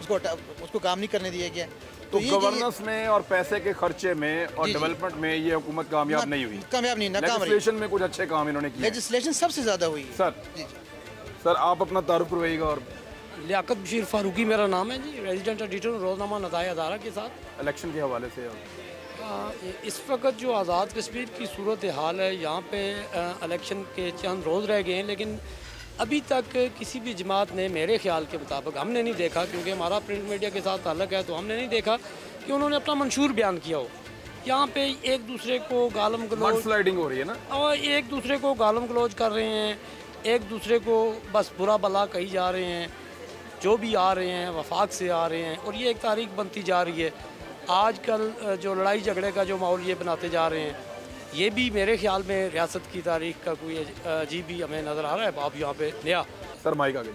उसको काम नहीं करने दिया गया। तो गवर्नेंस में और पैसे के खर्चे में और डेवलपमेंट में ये हुकूमत कामयाब नहीं हुई। कामयाब नहीं, नाकाम रही। लेजिस्लेशन में कुछ अच्छे काम इन्होंने किए। लेजिस्लेशन सबसे ज़्यादा हुई है। सर आप अपना तारुफ करवाइएगा। और लियाकत बशीर फारूकी मेरा नाम है जी, रेजिडेंट एडिटर रोज़नामा नताए अदारा के साथ। इलेक्शन के हवाले से इस वक्त जो आज़ाद कश्मीर की सूरत हाल है, यहाँ पे इलेक्शन के चंद रोज़ रह गए हैं, लेकिन अभी तक किसी भी जमात ने मेरे ख्याल के मुताबिक हमने नहीं देखा, क्योंकि हमारा प्रिंट मीडिया के साथ ताल्लुक़ है, तो हमने नहीं देखा कि उन्होंने अपना मंशूर बयान किया हो। यहाँ पे एक दूसरे को गालम गलोच स्लाइडिंग हो रही है ना, और एक दूसरे को गालम गलोच कर रहे हैं, एक दूसरे को बस बुरा भला कही जा रहे हैं। जो भी आ रहे हैं वफाक से आ रहे हैं, और ये एक तारीख बनती जा रही है। आजकल जो लड़ाई झगड़े का जो माहौल ये बनाते जा रहे हैं, ये भी मेरे ख्याल में रियासत की तारीख का कोई अजीब भी हमें नज़र आ रहा है। आप यहाँ पे नया सर माइक आगे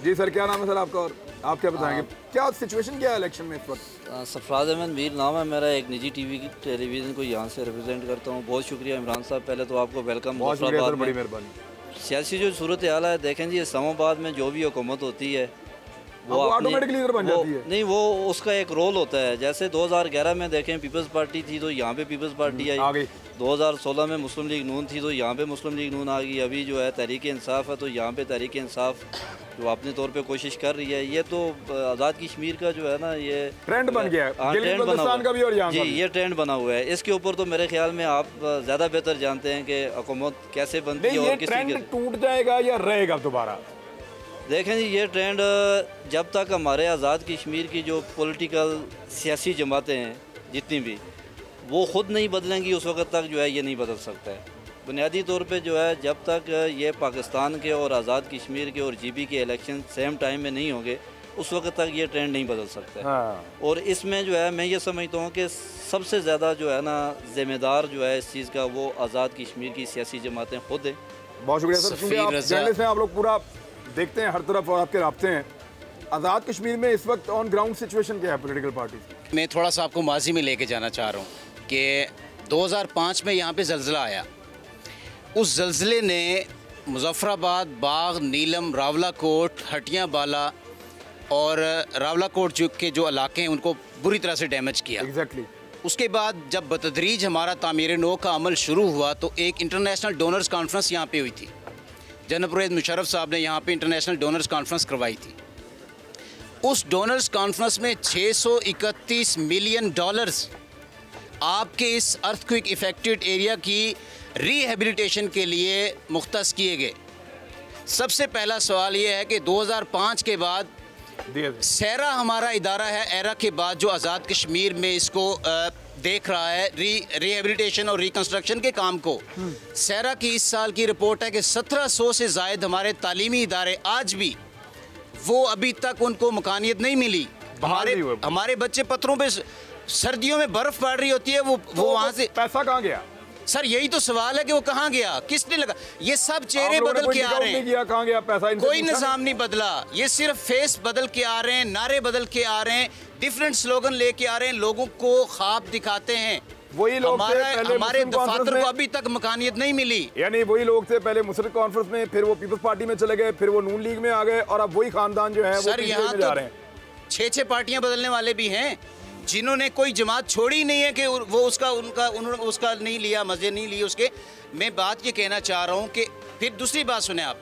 जी। सर क्या नाम है सर आपका, और आप क्या बताएंगे, क्या सिचुएशन क्या है इलेक्शन में इस वक्त? सरफराज अहमद मीर नाम है मेरा, एक निजी टीवी की टेलीविज़न को यहाँ से रिप्रेजेंट करता हूँ। बहुत शुक्रिया इमरान साहब, पहले तो आपको वेलकम। बड़ी मेहरबानी। सियासी जो सूरत हाल है, देखें जी, इस्लामाबाद में जो भी हुकूमत होती है वो ऑटोमेटिकली इधर बन जाती है। नहीं, वो उसका एक रोल होता है। जैसे 2011 में देखें पीपल्स पार्टी थी तो यहाँ पे पीपल्स पार्टी आई, 2016 में मुस्लिम लीग नून थी तो यहाँ पे मुस्लिम लीग नून आ गई, अभी जो है तहरीक इंसाफ है तो यहाँ पे तहरीक इंसाफ जो अपने तौर पे कोशिश कर रही है। ये तो आज़ाद कश्मीर का जो है ना, ये ट्रेंड बन गया है, ट्रेंड बना हुआ जी, ये ट्रेंड बना हुआ है। इसके ऊपर तो मेरे ख्याल में आप ज़्यादा बेहतर जानते हैं कि हुकूमत कैसे बनती है और किस ट्रेंड टूट जाएगा या रहेगा दोबारा। देखें जी, ये ट्रेंड जब तक हमारे आज़ाद कश्मीर की जो पॉलिटिकल सियासी जमातें हैं जितनी भी, वो ख़ुद नहीं बदलेंगी, उस वक्त तक जो है ये नहीं बदल सकता है। बुनियादी तौर पे जो है, जब तक ये पाकिस्तान के और आज़ाद कश्मीर के और GB के इलेक्शन सेम टाइम में नहीं होंगे, उस वक्त तक ये ट्रेंड नहीं बदल सकता है। और इसमें जो है मैं ये समझता हूँ कि सबसे ज़्यादा जो है ना ज़िम्मेदार जो है इस चीज़ का वो आज़ाद कश्मीर की सियासी जमातें खुद हैं। बहुत शुक्रिया सर, क्योंकि आप जर्नलिस्ट हैं, आप लोग पूरा देखते हैं हर तरफ और आपके राब्ते हैं। आज़ाद कश्मीर में इस वक्त ऑन ग्राउंड सिचुएशन क्या है पोलिटिकल पार्टी? मैं थोड़ा सा आपको माजी में लेके जाना चाह रहा हूँ कि 2005 में यहाँ पे ज़लज़ला आया। उस ज़लज़ले ने मुज़फ़्फ़राबाद, बाग, नीलम, रावलाकोट, हटियाँ बाला और रावलाकोट के जो इलाके हैं उनको बुरी तरह से डैमेज किया। एग्जैक्टली। उसके बाद जब बतदरीज हमारा तामीर नो का अमल शुरू हुआ तो एक इंटरनेशनल डोनर्स कॉन्फ्रेंस यहाँ पे हुई थी। जनरल परवेज़ मुशर्रफ साहब ने यहाँ पे इंटरनेशनल डोनर्स कॉन्फ्रेंस करवाई थी। उस डोनर्स कॉन्फ्रेंस में 631 मिलियन डॉलर्स आपके इस अर्थक्वेक इफेक्टेड एरिया की रिहेबिलिटेशन के लिए मुख्तस किए गए। सबसे पहला सवाल ये है कि 2005 के बाद सैरा हमारा इदारा है, एरा के बाद जो आज़ाद कश्मीर में इसको देख रहा है रिहेबिलिटेशन और रिकन्स्ट्रक्शन के काम को। सैरा की इस साल की रिपोर्ट है कि 1700 से ज़ायद हमारे तालीमी इदारे आज भी वो अभी तक उनको मकानियत नहीं मिली। हमारे बच्चे पत्थरों पे सर्दियों में बर्फ़ पड़ रही होती है, वो वहाँ से पैसा कहाँ गया? सर यही तो सवाल है कि वो कहाँ गया, किसने लगा? ये सब चेहरे बदल के आ रहे हैं, कहाँ गया पैसा? कोई निज़ाम नहीं बदला, ये सिर्फ फेस बदल के आ रहे हैं, नारे बदल के आ रहे हैं, डिफरेंट स्लोगन लेके आ रहे हैं, लोगों को ख्वाब दिखाते हैं। वही लोग हमारे दफातर को अभी तक मकानियत नहीं मिली। यानी वही लोग थे पहले मुस्लिम कॉन्फ्रेंस में, फिर वो पीपल्स पार्टी में चले गए, फिर वो नून लीग में आ गए और अब वही खानदान जो है सर यहाँ जा रहे हैं। 6 पार्टियां बदलने वाले भी हैं जिन्होंने कोई जमात छोड़ी नहीं है कि वो उन्होंने उसका नहीं लिया, मजे नहीं लिए उसके। मैं बात ये कहना चाह रहा हूँ कि फिर दूसरी बात सुने आप,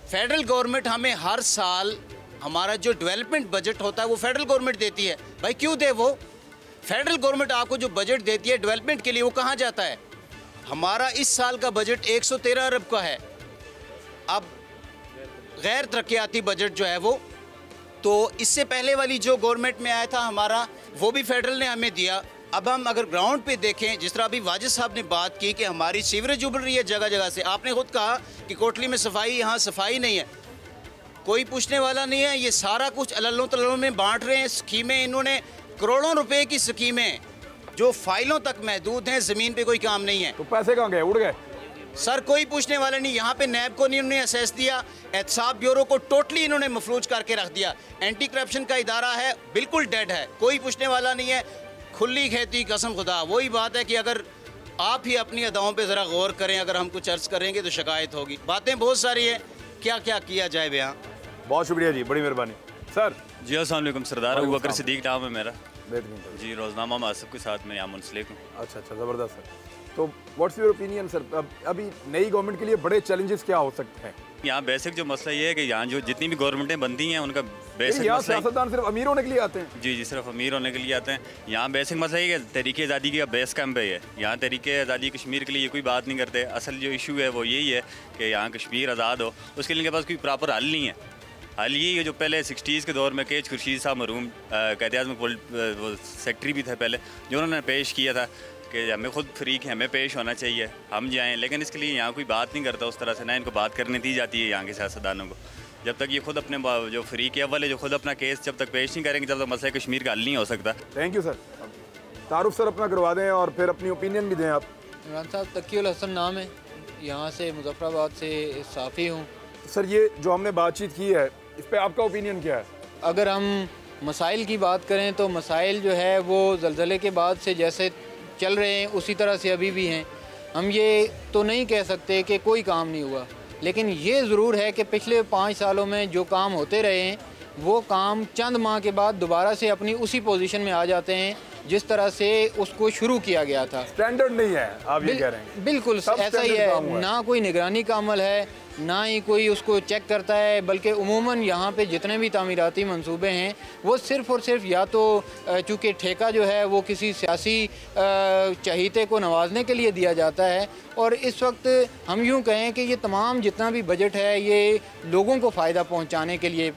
फेडरल गवर्नमेंट हमें हर साल हमारा जो डेवलपमेंट बजट होता है वो फेडरल गवर्नमेंट देती है। भाई क्यों दे वो? फेडरल गवर्नमेंट आपको जो बजट देती है डेवलपमेंट के लिए वो कहाँ जाता है? हमारा इस साल का बजट 113 अरब का है। अब गैर तरक्याती बजट जो है वो, तो इससे पहले वाली जो गवर्नमेंट में आया था हमारा, वो भी फेडरल ने हमें दिया। अब हम अगर ग्राउंड पे देखें, जिस तरह अभी वाजिद साहब ने बात की कि हमारी सीवरेज उबल रही है जगह जगह से, आपने खुद कहा कि कोटली में सफाई, यहाँ सफाई नहीं है, कोई पूछने वाला नहीं है। ये सारा कुछ अललों तल्लों में बांट रहे हैं स्कीमें, इन्होंने करोड़ों रुपए की स्कीमें जो फाइलों तक महदूद हैं, ज़मीन पे कोई काम नहीं है। तो पैसे कहाँ गए? उड़ गए सर, कोई पूछने वाला नहीं। यहाँ पे नैब को नहीं उन्होंने असेस दिया, एहतसाब ब्यूरो को टोटली इन्होंने मफलूज करके रख दिया। एंटी करप्शन का इदारा है, बिल्कुल डेड है, कोई पूछने वाला नहीं है। खुली खेती कसम खुदा, वही बात है कि अगर आप ही अपनी अदाओं पे ज़रा गौर करें, अगर हम कुछ अर्ज़ करेंगे तो शिकायत होगी। बातें बहुत सारी हैं, क्या क्या किया जाए बयां। बहुत शुक्रिया जी, बड़ी मेहरबानी सर। जी अस्सलाम वालेकुम, सरदार अबू बकर सिद्दीक नाम है मेरा। बेहतरीन जी, रोज़नामा मासब के साथ में यहाँ मुंसलिक हूँ। अच्छा, ज़बरदस्त सर। तो व्हाट्स योर ओपिनियन सर, अभी नई गवर्नमेंट के लिए बड़े चैलेंजेस क्या हो सकते हैं? यहाँ बेसिक जो मसला ये है कि यहाँ जो जितनी भी गवर्नमेंटें बनती हैं उनका बेसिक यहाँ मसला सियासतदान सिर्फ अमीर होने के लिए आते हैं। जी, सिर्फ अमीर होने के लिए आते हैं। यहाँ बेसिक मसला ये कि तहरीक आज़ादी का बेस कैंप है। यहाँ तहरीक आज़ादी कश्मीर के लिए ये कोई बात नहीं करते। असल जो इशू है वो यही है कि यहाँ कश्मीर आज़ाद हो, उसके लिए इनके पास कोई प्रॉपर हल नहीं है। हल यही है जो पहले 60s के दौर में केच खुर्शीद साहब मरूम क़ायद-ए-आज़म वो सेक्रेटरी भी थे पहले, जो उन्होंने पेश किया था कि हमें खुद फ्रीक है, हमें पेश होना चाहिए, हम जाएं। लेकिन इसके लिए यहाँ कोई बात नहीं करता उस तरह से, ना इनको बात करने दी जाती है यहाँ के सियासतदानों को। जब तक ये खुद अपने जो फ्रीक अव्वल है, जो खुद अपना केस जब तक पेश नहीं करेंगे, जब तक मसला कश्मीर का हल नहीं हो सकता। Thank you sir. तारुफ सर अपना करवा दें और फिर अपनी ओपिनियन भी दें आप। इमरान साहब, तकीउल हसन नाम है, यहाँ से मुज़फ़्फ़राबाद से साफ़ी हूँ। सर, ये जो हमने बातचीत की है इस पर आपका ओपिनियन क्या है? अगर हम मसाइल की बात करें तो मसाइल जो है वो ज़लज़ले के बाद से जैसे चल रहे हैं उसी तरह से अभी भी हैं। हम ये तो नहीं कह सकते कि कोई काम नहीं हुआ, लेकिन ये ज़रूर है कि पिछले 5 सालों में जो काम होते रहे हैं वो काम चंद माह के बाद दोबारा से अपनी उसी पोजीशन में आ जाते हैं जिस तरह से उसको शुरू किया गया था। स्टैंडर्ड नहीं है, आप ये कह रहे हैं? बिल्कुल ऐसा ही है, ना कोई निगरानी का अमल है, ना ही कोई उसको चेक करता है, बल्कि उमूमन यहाँ पे जितने भी तामीराती मंसूबे हैं वो सिर्फ़ और सिर्फ या तो चूँकि ठेका जो है वो किसी सियासी चहीते को नवाजने के लिए दिया जाता है, और इस वक्त हम यूँ कहें कि ये तमाम जितना भी बजट है ये लोगों को फ़ायदा पहुँचाने के लिए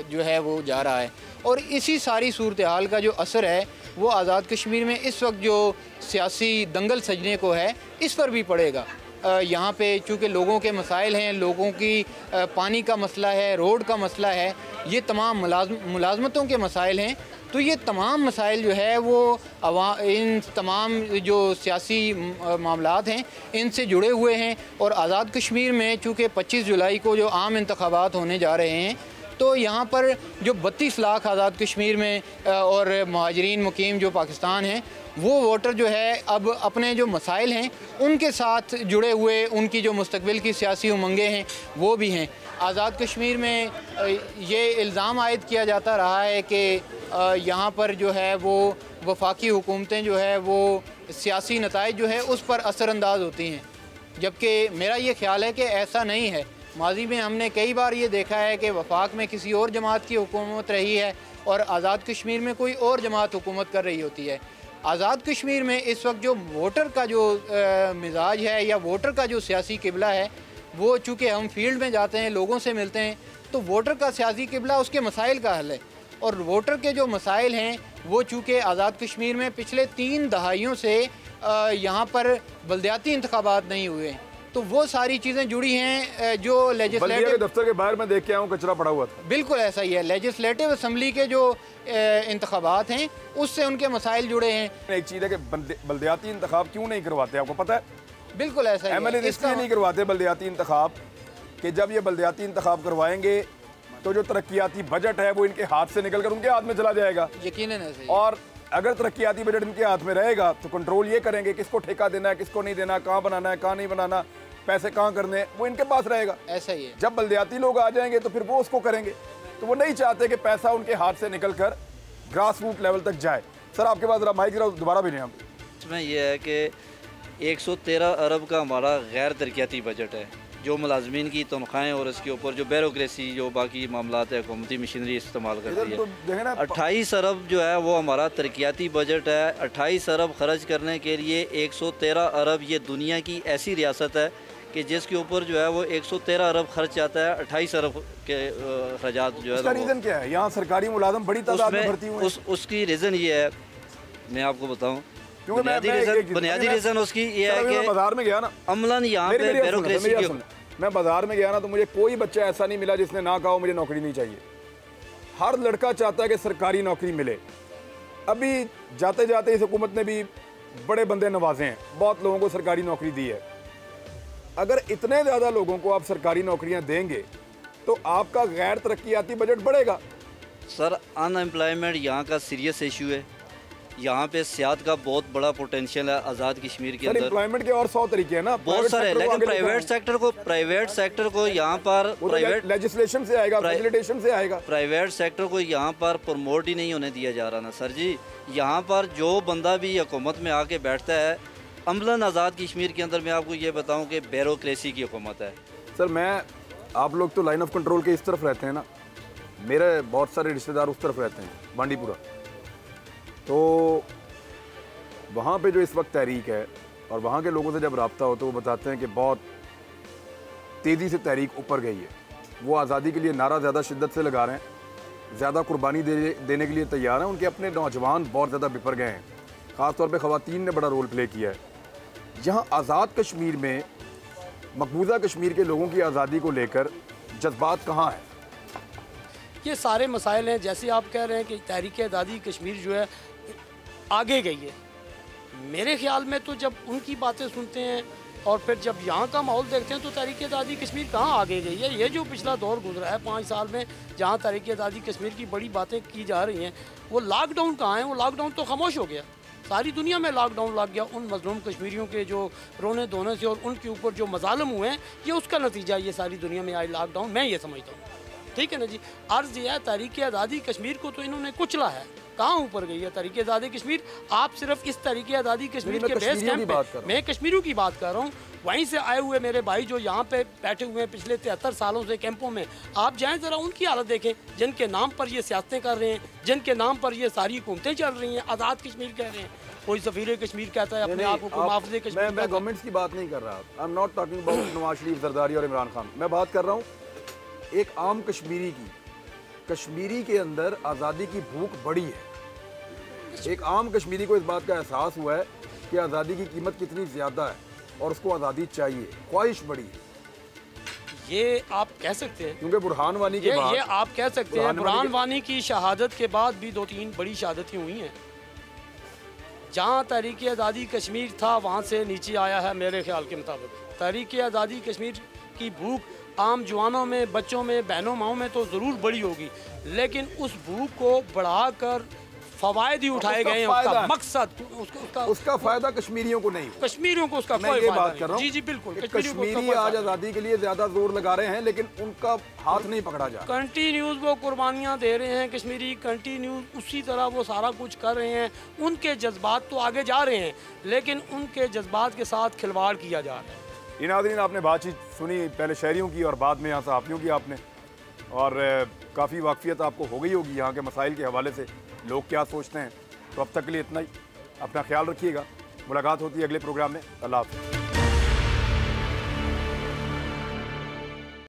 जो है वो जा रहा है। और इसी सारी सूरत हाल का जो असर है वो आज़ाद कश्मीर में इस वक्त जो सियासी दंगल सजने को है इस पर भी पड़ेगा। यहाँ पे चूँकि लोगों के मसाइल हैं, लोगों की पानी का मसला है, रोड का मसला है, ये तमाम मुलाजमतों के मसाइल हैं। तो ये तमाम मसाइल जो है वो इन तमाम जो सियासी मामलात हैं इनसे जुड़े हुए हैं। और आज़ाद कश्मीर में चूँकि 25 जुलाई को जो आम इंतखाबात होने जा रहे हैं, तो यहाँ पर जो 32 लाख आज़ाद कश्मीर में और महाजरीन मुकीम जो पाकिस्तान हैं, वो वोटर जो है अब अपने जो मसाइल हैं उनके साथ जुड़े हुए, उनकी जो मुस्तकबिल की सियासी उमंगें हैं वो भी हैं। आज़ाद कश्मीर में ये इल्ज़ाम आयद किया जाता रहा है कि यहाँ पर जो है वो वफाकी हुकूमतें जो है वो सियासी नताइज जो है उस पर असरअंदाज होती हैं, जबकि मेरा ये ख्याल है कि ऐसा नहीं है। माजी में हमने कई बार ये देखा है कि वफाक में किसी और जमात की हुकूमत रही है और आज़ाद कश्मीर में कोई और जमात हुकूमत कर रही होती है। आज़ाद कश्मीर में इस वक्त जो वोटर का जो मिजाज है या वोटर का जो सियासी किबला है, वो चूँकि हम फील्ड में जाते हैं, लोगों से मिलते हैं, तो वोटर का सियासी किबला उसके मसाइल का हल है। और वोटर के जो मसाइल हैं वो चूँकि आज़ाद कश्मीर में पिछले 3 दहाइयों से यहाँ पर बल्दियाती इंतखाबात नहीं हुए, तो वो सारी चीज़ें जुड़ी हैं जो लेजिस्लेटिव दफ्तर के बाहर मैं देख के आऊँ कचरा पड़ा हुआ था। बिल्कुल ऐसा ही है। लेजिस्लेटिव असम्बली के जो इंतखाबात हैं उससे उनके मसाइल जुड़े हैं। एक चीज़ है कि बल्दियाती इंतखाब क्यों नहीं करवाते, आपको पता है? बिल्कुल ऐसा ही MLA इसलिए नहीं करवाते बल्दियाती इंतखाब कि जब ये बल्दियाती इंतखाब करवाएंगे तो जो तरक्याती बजट है वो इनके हाथ से निकल कर उनके हाथ में चला जाएगा। यकीनन ऐसे ही। और अगर तरक्याती बजट इनके हाथ में रहेगा तो कंट्रोल ये करेंगे किसको ठेका देना है, किसको नहीं देना, कहाँ बनाना है, कहाँ नहीं बनाना, पैसे कहाँ करने हैं, वो इनके पास रहेगा। ऐसा ही है। जब बल्दियाती लोग आ जाएंगे तो फिर वो उसको करेंगे। तो वो नहीं चाहते कि पैसा उनके हाथ से निकल कर ग्रास रूट लेवल तक जाए। सर आपके पास जरा माइक दोबारा भी नहीं। हम इसमें यह है कि 113 अरब का हमारा गैर तरक्याती बजट है, जो मुलाजमीन की तनख्वाहें और इसके ऊपर जो ब्यूरोक्रेसी जो बाकी मामलात है, हुकूमती मशीनरी इस्तेमाल करती है। 28 अरब जो है वो हमारा तरक्याती बजट है। 28 अरब खर्च करने के लिए 113 अरब ये दुनिया की ऐसी रियासत है कि जिसके ऊपर जो है वो 113 अरब खर्च आता है। 28 अरब के अखराजात जो है। उसका रीज़न क्या है? यहाँ सरकारी मुलाजम बड़ी तादाद में भर्ती हुए। उसकी रीज़न ये है, मैं आपको बताऊँ, बुनियादी रीज़न उसकी ये है कि बाजार में गया ना, अमलन यहाँ पे ब्यूरोक्रेसी की। मैं बाजार में गया ना तो मुझे कोई बच्चा ऐसा नहीं मिला जिसने ना कहा मुझे नौकरी नहीं चाहिए। हर लड़का चाहता है कि सरकारी नौकरी मिले। अभी जाते जाते इस हुकूमत ने भी बड़े बंदे नवाजे हैं, बहुत लोगों को सरकारी नौकरी दी है। अगर इतने ज़्यादा लोगों को आप सरकारी नौकरियां देंगे तो आपका गैर तरक्याती बजट बढ़ेगा। सर अनएम्प्लॉयमेंट यहाँ का सीरियस इशू है। यहाँ पे सियाहत का बहुत बड़ा पोटेंशियल है आज़ाद कश्मीर के अंदर। एम्प्लॉयमेंट के और 100 तरीके हैं ना, बहुत सारे, लेकिन प्राइवेट सेक्टर को यहाँ पर प्राइवेट लेजिस्लेशन से आएगा, फैसिलिटेशन से आएगा। प्राइवेट सेक्टर को यहाँ पर प्रमोट ही नहीं होने दिया जा रहा ना सर जी। यहाँ पर जो बंदा भी हुकूमत में आके बैठता है, अमलन आज़ाद कश्मीर के अंदर मैं आपको ये बताऊँ कि ब्यूरोक्रेसी की हुकूमत है। सर आप लोग तो लाइन ऑफ कंट्रोल के इस तरफ रहते हैं ना, मेरे बहुत सारे रिश्तेदार उस तरफ रहते हैं, बांडीपुरा। तो वहाँ पे जो इस वक्त तहरीक है और वहाँ के लोगों से जब रब्ता हो तो वो बताते हैं कि बहुत तेज़ी से तहरीक ऊपर गई है। वो आज़ादी के लिए नारा ज़्यादा शिद्दत से लगा रहे हैं, ज़्यादा कुर्बानी देने के लिए तैयार हैं। उनके अपने नौजवान बहुत ज़्यादा बिफर गए हैं, ख़ास तौर पे ख़वातीन ने बड़ा रोल प्ले किया है। यहाँ आज़ाद कश्मीर में मकबूजा कश्मीर के लोगों की आज़ादी को लेकर जज्बात कहाँ हैं? ये सारे मसाइल हैं। जैसे आप कह रहे हैं कि तहरीक आज़ादी कश्मीर जो है आगे गई है, मेरे ख्याल में तो जब उनकी बातें सुनते हैं और फिर जब यहाँ का माहौल देखते हैं तो तहरीक आज़ादी कश्मीर कहाँ आगे गई है। ये जो पिछला दौर गुजरा है 5 साल में, जहाँ तहरीक आज़ादी कश्मीर की बड़ी बातें की जा रही हैं, वो लॉकडाउन कहाँ है? वो लॉकडाउन तो खामोश हो गया। सारी दुनिया में लॉकडाउन लग गया उन मजलूम कश्मीरियों के जो रोने धोने से और उनके ऊपर जो मजालम हुए हैं, ये उसका नतीजा ये सारी दुनिया में आई लॉकडाउन, मैं ये समझता हूँ। ठीक है ना जी। अर्ज़ यह है तहरीक आज़ादी कश्मीर को तो इन्होंने कुचला है, कहाँ ऊपर गई है तहरीक आज़ादी कश्मीर? आप सिर्फ इस तहरीक आज़ादी कश्मीर के बेस कैंप पे, मैं कश्मीरियों की बात कर रहा हूँ, वहीं से आए हुए मेरे भाई जो यहाँ पे बैठे हुए हैं पिछले 73 सालों से कैंपों में, आप जाएं ज़रा उनकी हालत देखें, जिनके नाम पर ये सियासतें कर रहे हैं, जिनके नाम पर ये सारी हुकूमतें चल रही हैं। आज़ाद कश्मीर कह रहे हैं, कोई सफीर कश्मीर कहता है अपने आप को, मुहाफ़िज़ कश्मीर। मैं गवर्नमेंट्स की बात नहीं कर रहा, I am not talking about Nawaz Sharif, Zardari और इमरान खान। मैं बात कर रहा हूँ एक आम कश्मीरी की। कश्मीरी के अंदर आज़ादी की भूख बड़ी है। एक आम कश्मीरी को इस बात का एहसास हुआ है कि आज़ादी की कीमत कितनी ज़्यादा है। और उसको आज़ादी चाहिए, ख्वाहिश बड़ी है। ये आप कह सकते हैं, क्योंकि बुरहान वानी के बाद ये आप कह सकते हैं बुरहान वानी की शहादत के बाद भी 2-3 बड़ी शहादतें हुई हैं। जहाँ तहरीक आज़ादी कश्मीर था वहाँ से नीचे आया है मेरे ख्याल के मुताबिक। तहरीक आज़ादी कश्मीर की भूख आम जवानों में, बच्चों में, बहनों माओं में तो ज़रूर बड़ी होगी, लेकिन उस भूख को बढ़ाकर फवायद ही उठाए गए हैं। उसका मकसद उसका फायदा कश्मीरियों को नहीं, कश्मीरियों को उसका मैं ये बात कर रहा हूँ। जी जी बिल्कुल, कश्मीरी आज आज़ादी के लिए ज़्यादा जोर लगा रहे हैं, लेकिन उनका हाथ नहीं पकड़ा जा रहा। कंटिन्यूज वो कुर्बानियाँ दे रहे हैं कश्मीरी, कंटिन्यूज उसी तरह वो सारा कुछ कर रहे हैं। उनके जज्बात तो आगे जा रहे हैं, लेकिन उनके जज्बात के साथ खिलवाड़ किया जा रहा है। इन नाज़रीन, आपने बातचीत सुनी पहले शहरियों की और बाद में यहाँ सहाफ़ियों की आपने, और काफ़ी वाकफियत आपको हो गई होगी यहाँ के मसाइल के हवाले से, लोग क्या सोचते हैं। तो अब तक के लिए इतना ही, अपना ख्याल रखिएगा। मुलाकात होती है अगले प्रोग्राम में। अल्लाह हाफ़िज़।